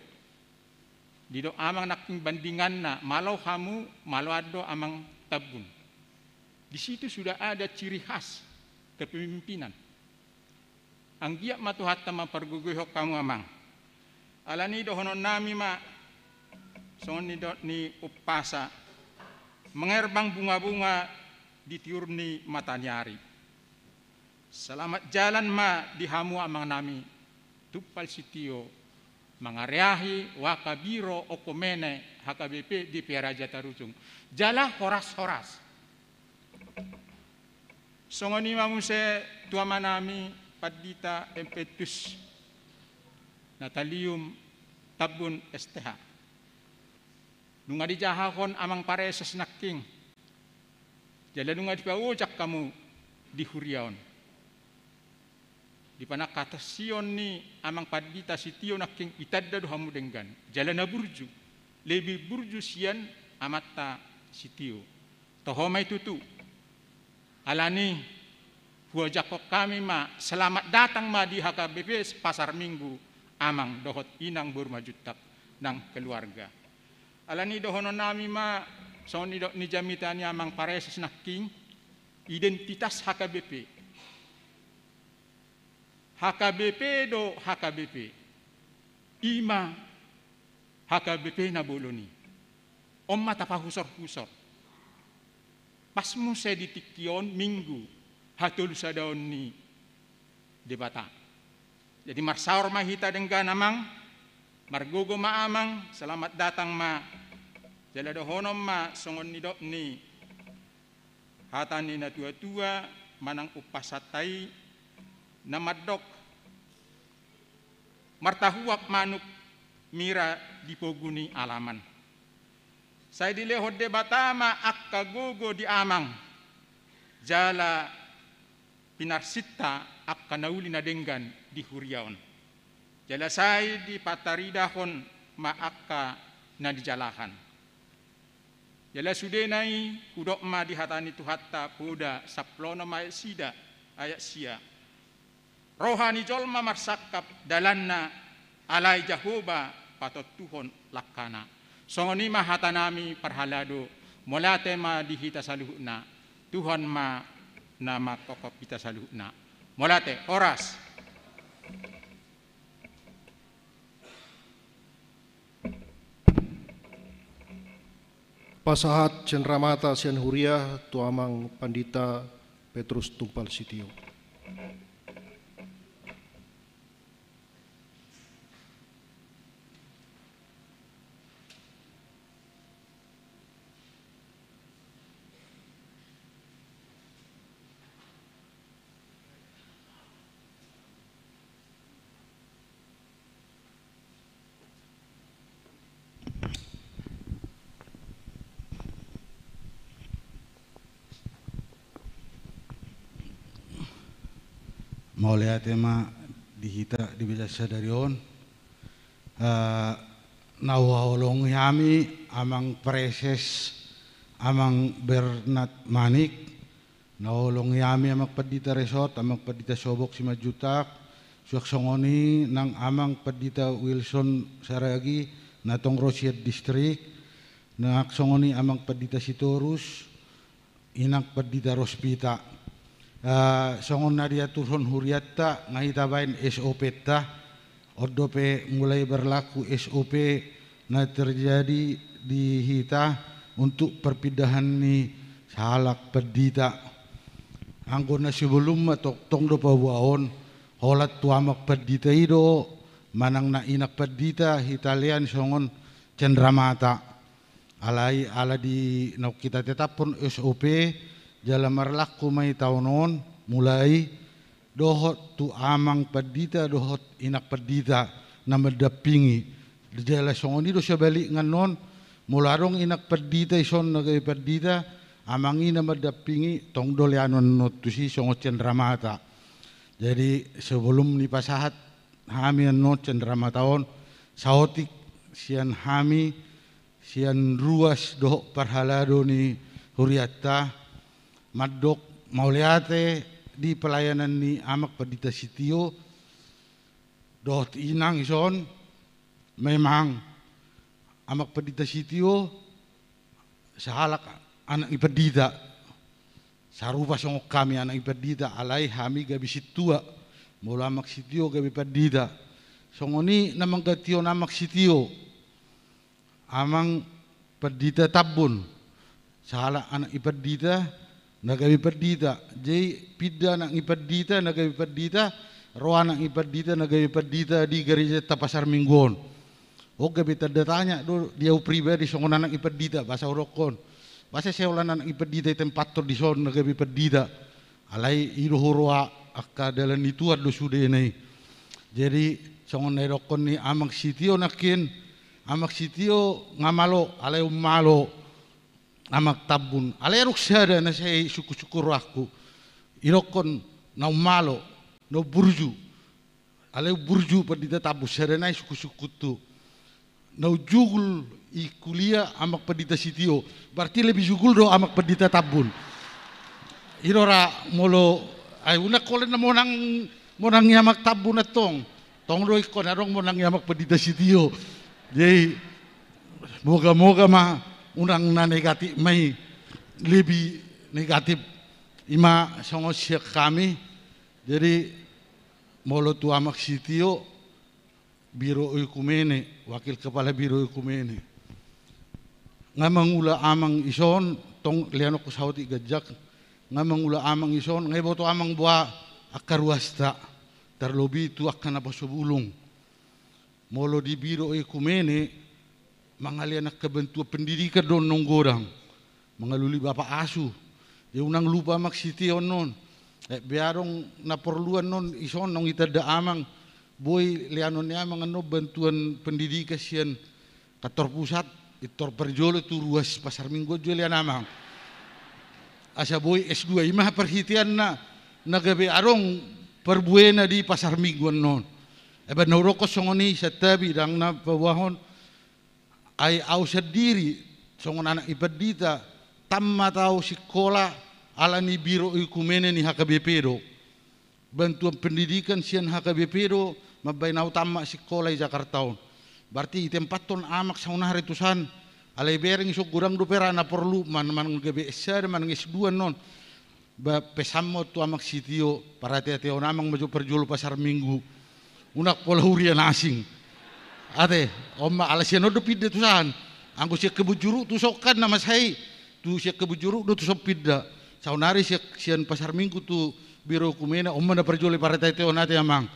Di do amang naking bandingan na malau kamu malau ado amang tabun. Di situ sudah ada ciri khas kepemimpinan. Anggiak matuhatta maparguguhok kamu amang. Alani do honon nami ma songon ni upasa mengerbang bunga-bunga di tiurni matanyari. Selamat jalan ma dihamu amang nami tupal sitio mangareahi wakabiro okomene HKBP di Piara Jatarutung. Jala horas-horas. Songoni mamuse tua manami padita empetus Natalium tabun STH. Nunga di jahahon amang Pareses naking. Jala nunga di paujak kamu di Huriaon. Di panakatasion ni amang padita sitio naking itadda do hamu denggan. Jala na burju. Lebih burju sian amata sitio. Tohomay tutu. Alani huajakok kami ma selamat datang ma di HKBP Pasar Minggu amang dohot inang burmajutak ng keluarga. Alani dohono nami ma so ni jamitani amang Pareses naking identitas HKBP. HKBP do HKBP. Ima HKBP na boloni. Omma tapahusor-husor. Pas mo sa ditikyon minggu hatul sa daon ni debata. Jadi marsaur mahita denggan amang margogo maamang selamat datang ma jala dohonom ma songon ni dok ni hatan ni na tua-tua manang upasatay na madok martahuak manuk mira dipoguni alaman. Saya dilehod debata ma akka gogo di amang jala pinarsita akka nauli na denggan di huriaon. Jala say di pataridahon maakka na dijalahan. Jala sudenay kudok ma dihatani tuhatta puda saplono ma sida ayat sia. Rohani jolma marsakap dalanna alay jahoba patot tuhon lakkana. Songoni mahatanami parhalado molate ma dihita saluhna Tuhan ma nama kokop kita saluhna. Molate oras. Pasahat Cenramata Sian Huria Tuamang Pandita Petrus Tumpal Sitio. Maulia tema dihita di bisa sadarion nawawalong yami amang preses amang Bernat Manik nawawalong yami amang Padita Resort amang Padita Sobok si Majutak suaksongoni nang amang Padita Wilson Saragi natong Rosiat District naksongoni amang Padita Sitorus inang Padita Rospita. Songon na dia turun huriatta ngahitabain SOP ta ordope mulai berlaku SOP na terjadi di hita untuk perpindahan ni salak Padita anggon na sebelum matok tong do pabuaon holat tuamak Padita ido manang na inak Padita hitalian songon Cenramata alai ala di nak kita tetapun SOP jala marlaku may taunon mulai dohot tu amang Padita dohot inak Padita na madapingi jala songoni do siya balik nganon mularong inak Padita ison nagay Padita amangi na madapingi tong doleanon not tu si songot Cenramata. Jadi sebelum ni pasahat hami not Cenramataon saotik sian hami sian ruas dohok parhalado ni huriatta Madok mauliate di pelayanan ni amak Padita Sitio dot inang ison memang amak Padita Sitio sahalak anak Ipadita sarupa songok kami anak Ipadita alai hami gabi situa mula amak Sitio gabi Padita songoni namang gatio namak Sitio amang Padita Tabun sahalak anak Ipadita nagabi Padita, jadi pida nang Ipadita nagabi Padita, roa nang Ipadita nagabi Padita di gereja Tapasar Mingguon. Oh gabi terdatanya do dia pribadi songon nang Ipadita bahasa urokon. Bahasa seulan nang Ipadita tempat to di son nagabi Padita. Alai ido roa akka dalan itu ado sude nei. Jadi songon nerokon ni amak Sitio nakin, amak Sitio ngamalo alai umalo. Amak Tabun, alai ruksada na saya syukur aku, irokon na umalo, na burju, alai burju Padita Tabu, sada na syukur tu, na jugul kuliah amak Padita Sitio, berarti lebih jugul do amak Padita Tabun. Irora molo, ay unak kolen na monang amak Tabun na tong do ikon arong monang amak Padita Sitio, jadi moga-moga mah unang na negatif may lebih negatif ima songo siya kami jadi molo tu amak Sitio biro ikumene wakil kepala biro ikumene ngamang ula amang ison tong liano ko sauti gajak ngamang ula amang ison ngay boto amang buah akaruasta terlobi tu akan apa sebulung molo di biro ikumene mangali anak kebentuk pendidikan don nonggorang mengaluli bapak asu dia unang lupa amak Sitio non biarong na perluan non ison nong ita da amang boy lianon ya amang ano bantuan pendidikan sian kantor pusat itor perjolo tu ruas Pasar Minggu jual lian amang asa boy S2 imah perhitian na nagabi arong perbuena di pasar mingguan non. Eba naurokos songoni sa tabi dang na pawahon ay au sendiri songon anak iperdita tamma tau sekolah ala ni biro ikumene ni HKBP do. Bantuan pendidikan sian HKBP do mabay na utama sekolah di Jakarta. Berarti tempat ton amak saunah retusan alay bering isok gurang do pera na perlu man GBS man S2 non. Ba pesamo tu amak sitio para teo namang maju perjul pasar minggu. Unak pola hurian asing. Ate, omma alasian do pidda tusan. Anggo siya kebujuru tusokan nama saya. Tu siya kebujuru do tusok pidda. Saunari sian pasar minggu tu biro kumena omma na perjul para teo nate amang.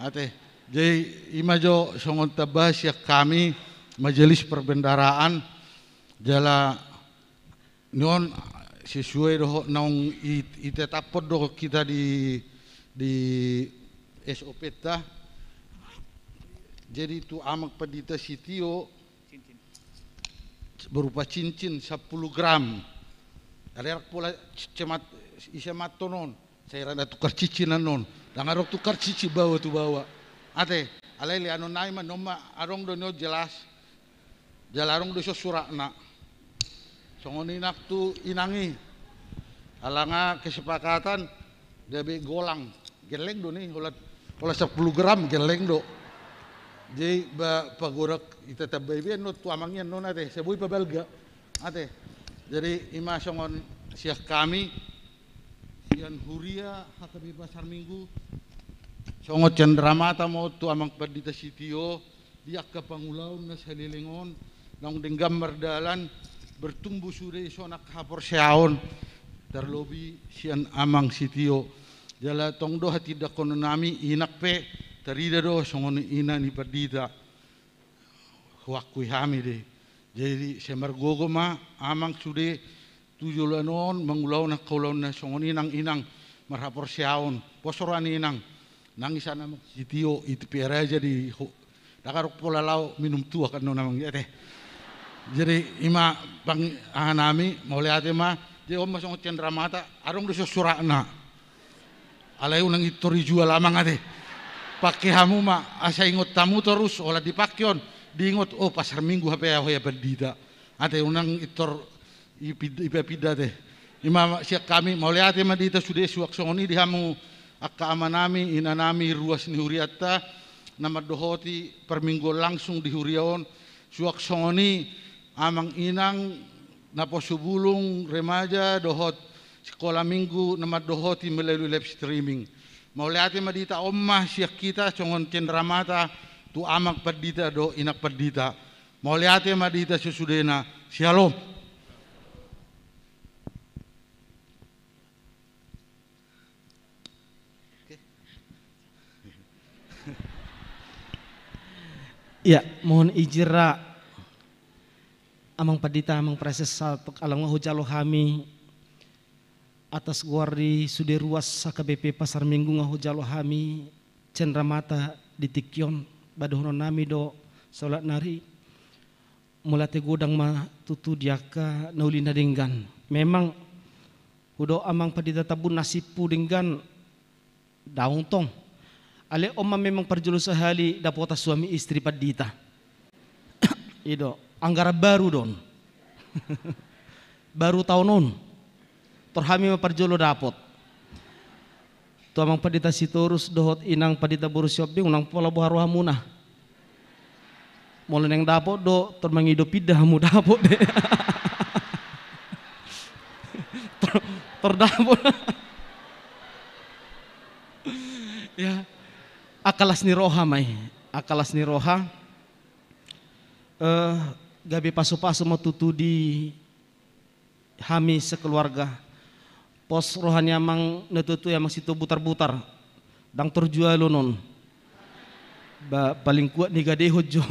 Ate, jadi imajo songon tabas ya kami majelis perbendaraan jala non sesuai doh naung itetapot doh kita di SOP ta. Jadi itu amak pedita sitio berupa cincin 10 gram. Ada pula cemat isamat tonon. Saya rada tukar cicinan non. Dan arok tukar cici bawa tu bawa. Ate, alai anon naima noma arong do no jelas. Jalarong do surakna. Songoninak tu inangi. Alanga kesepakatan dabe golang. Geleng do nih olah 10 gram geleng do. Jadi pagorak ita tabaybe no tu amangnya non ate sebui pabelga. Ate. Jadi ima songon siah kami sian huria HKBP pasar minggu songot cendramata mau tu amang perdita sitio dia ke pangulaun na salilingon nang denggam merdalan bertumbuh sudah sonak hapor seaon terlobi sian amang sitio jala tong do hati da kononami inak pe terida do songon ina ni perdita wakui hami de jadi semargogo ma amang sudah tujulanon mangulaw na kaulaw na songon inang marhapor seaon posoran inang nangisa na sitio itu piara jadi dakarok pola lau minum tua kan no namang teh. Jadi ima pang nami mau lihat ma jadi om masong cendramata arong do surakna. Alai unang itori jual amang ate. Pakai hamu ma asa ingot tamu terus olah dipakyon diingot oh pasar minggu HP ya berdita. Ate unang itor ipida teh. Ima siak kami mau lihat ma dita sudah suak songoni di hamu akka amanami inanami ruas ni huriatta nama dohoti per minggu langsung di huriaon suak songoni amang inang napo subulung remaja dohot sekolah minggu nama dohoti melalui live streaming mau lihat madita omah siak kita songon cendramata tu amak perdita do inak perdita mau lihat madita sesudena shalom. Ya, mohon ijira amang padita amang proses saltok alang hujalo kami atas guari sudah ruas HKBP pasar minggu ngahujalo kami cendramata di tikyon badohono nami do salat nari mulate godang ma tutu diaka naulina denggan memang hudo amang padita tabun nasipu denggan daung tong ale oma memang perjulu sehali dapota suami istri padita. Ido anggara baru don. Baru tahun non. Terhami perjulu dapot. Tu amang padita sitorus dohot inang padita burus shopping unang pola buharu hamuna. Molen yang dapot do termangido pidah hamu dapot de. Terdapot. Ya. Akalas ni roha mai, akalas ni roha. Gabi paso-paso mau tutu di hami sekeluarga. Pos rohani amang netutu amang situ butar-butar, dang terjual non. Paling kuat ni gade hojo.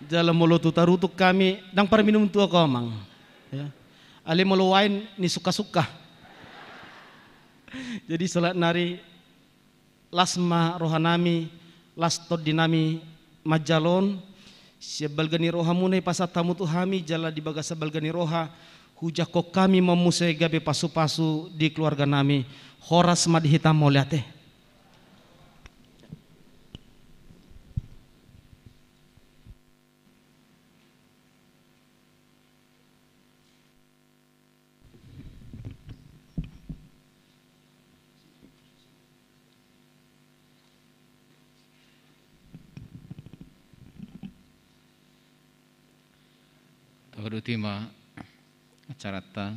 Jalan molo tutarutuk kami, dang para minum tua kau amang. Ya. Ale molo wine ni suka-suka. Jadi salat nari lasma rohanami lastod dinami majalon Sebalgani roha munai pasatamu Tuhami jala di baga sebalgani roha hujak kok kami memusai gabe pasu-pasu di keluarga nami horas madi hitam moliate. Utima acara ta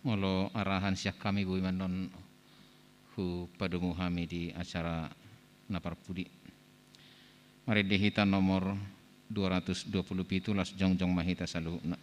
ngolo arahan siak kami bui manon hu padungu kami di acara napar pudi. Mari dihita nomor 227 las jongjong mahita saluhna.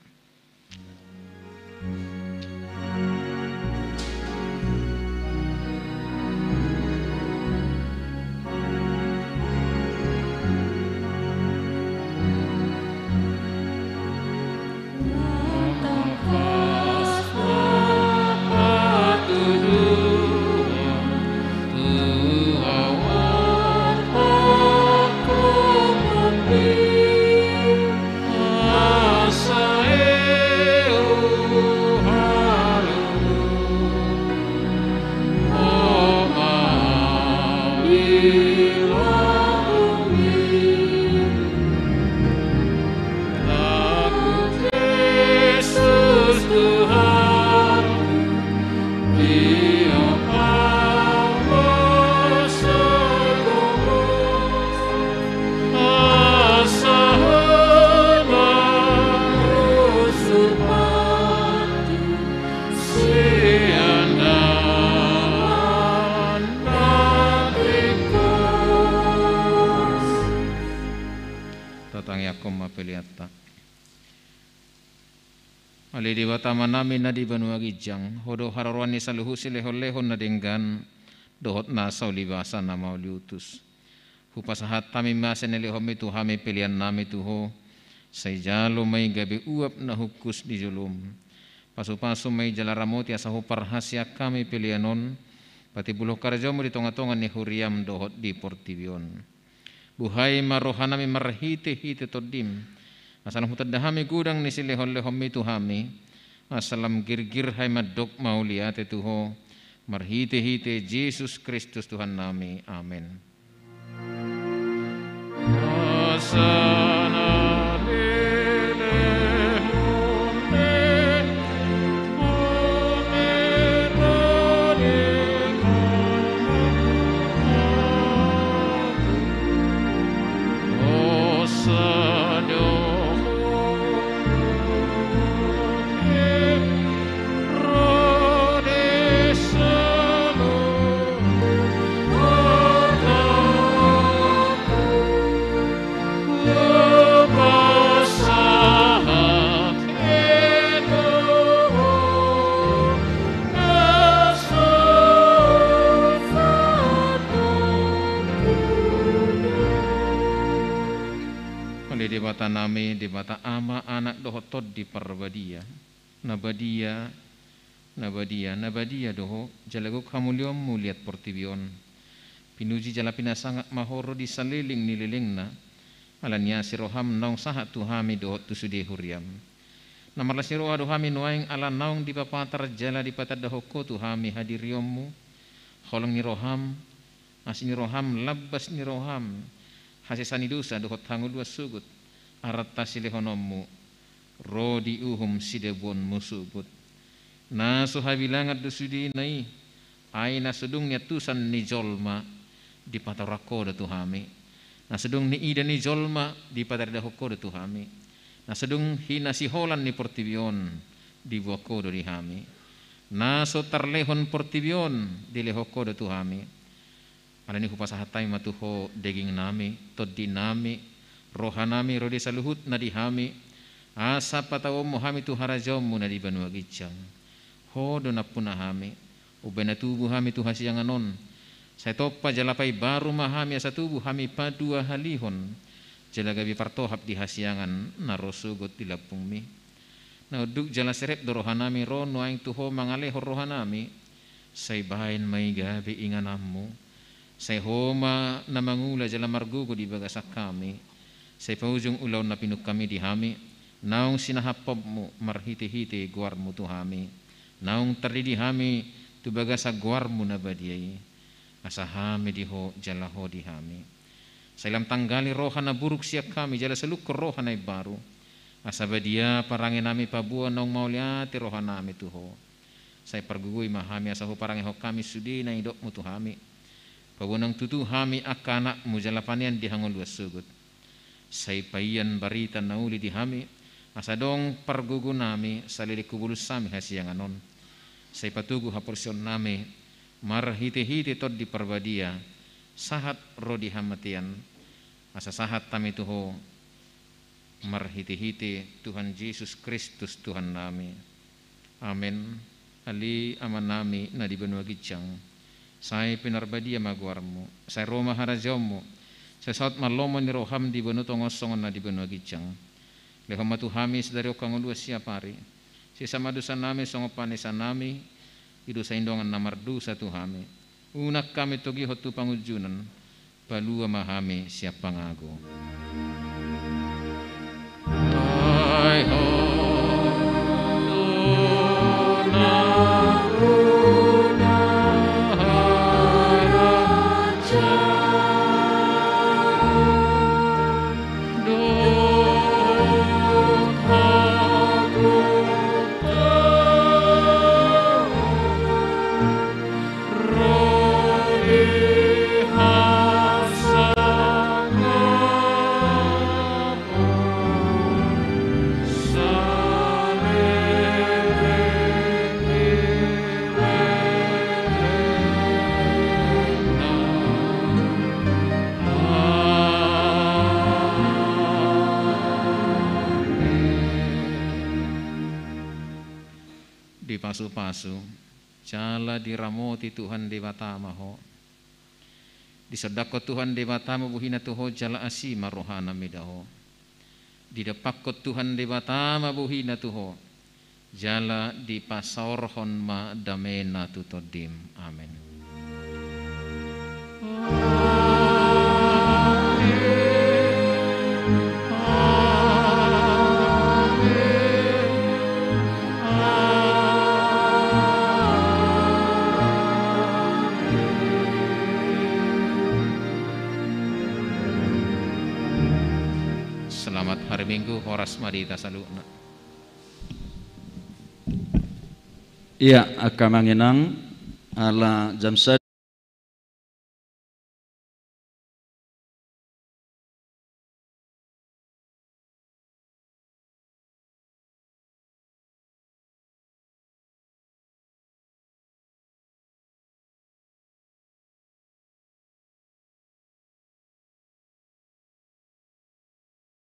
Ali di watama nami na di Banua Gijang hodo hararwani saluhu silehon-lehon na denggan dohot na saulibasan na mauliutus hupasahat tami masen elehomi tuhami pilihan nami tuho sayjalo may gabi uap na hukus di julum pasu-pasu may jalaramoti asahu parhasya kami pilihanon pati buluh karjomu di tonga-tonga ni huriam dohot di portibion buhay marohanami marhite-hite todim asalam hutadahami gudang ni silehon-lehon itu hami asalam girgir hai madok mauliate tuho marhite-hite Yesus Kristus Tuhan nami amin. Di bata nami, di bata ama anak dohotod di parbadia, nabadia doho jalagok hamuliom muliat portibion, pinuji jala pinasangak mahoro di saliling nililingna, alanya siroham naung sahat tuhami dohot tusudi huriam, namarla siroha dohami nuaing ala naung di papatar jala di patad dahoko tuhami hadiriomu, holong niroham, asin niroham labbas niroham, hasisani dosa dohot hangu dua sugut. Arata silehonommu rodi uhum sidebon musubut naso habilangat dusudi nai aina sedung nyatusan ni jolma di patarako da tuhami na sedung ni ida ni jolma di patarda hoko da tuhami na sedung hina siholan ni portibion di buako do di hami naso tarlehon portibion di lehoko da tuhami alani hupasahatai matuho daging nami toddi nami rohanami rodi saluhut na dihami asa patawom mohami tu harajom na di Banua Gijang hodo na punahami ubena tubuh hami tu hasiyanganon saya topa jalapai baru mahami asa tubuh hami padua halihon jalagabi partohap di hasiyangan na rosugot di lapungmi na uduk jala serep do rohanami rono aing tuho mangaleho rohanami say bahain may gabi inganammu say homa na mangula jala margugo di bagasak kami Sa paujung ulaw na pinuk kami di hami, naong sinahapab mo marhiti-hiti guar mo tu hami, naong taridi hami tubaga sa guar mo na badiyay, asa hami diho jalaho di hami. Sa ilam tanggali rohan na buruk siya kami, jala saluk rohan ay baru, asa badia parangin nami pabuan naong mauliati rohan nami tuho. Sa pargugoy mahami asa ho parangin ho kami sudi na idok mo tu hami, pabuan ng tutu hami akana mo jalapanian di hangol wasugot. Say payan barita na uli di hami, asadong pargugo nami sa lilikubulus sami hasiyang anon. Say patugo haporsyon nami, marhiti-hiti tod di parbadia, sahat ro di hamatian, asa sahat tami tuho, marhiti-hiti Tuhan Yesus Kristus Tuhan nami. Amen. Ali aman nami na di benua gicang, say pinarbadia maguarmo, say Roma harajaw sa saat malomon ni roham di benu tongosongon na di benu gicang. Lehom matu hamis dari okang ulua siapari. Si sama dosa nami songo panesan nami. Idu sa indongan namardu satu hami. Unak kami togi hotu pangujunan. Palua mahami siap pangago. Hai ho. Pasu-pasu, jala diramoti Tuhan Dewata maho. Disodakot Tuhan Dewata mabuhina tuho jala asima rohana midaho. Didapakot Tuhan Dewata mabuhina tuho jala dipasaorhon ma damena tutodim. Amin. Selamat hari Minggu, Horas Madita Saluna. Iya, akamanginang ala jam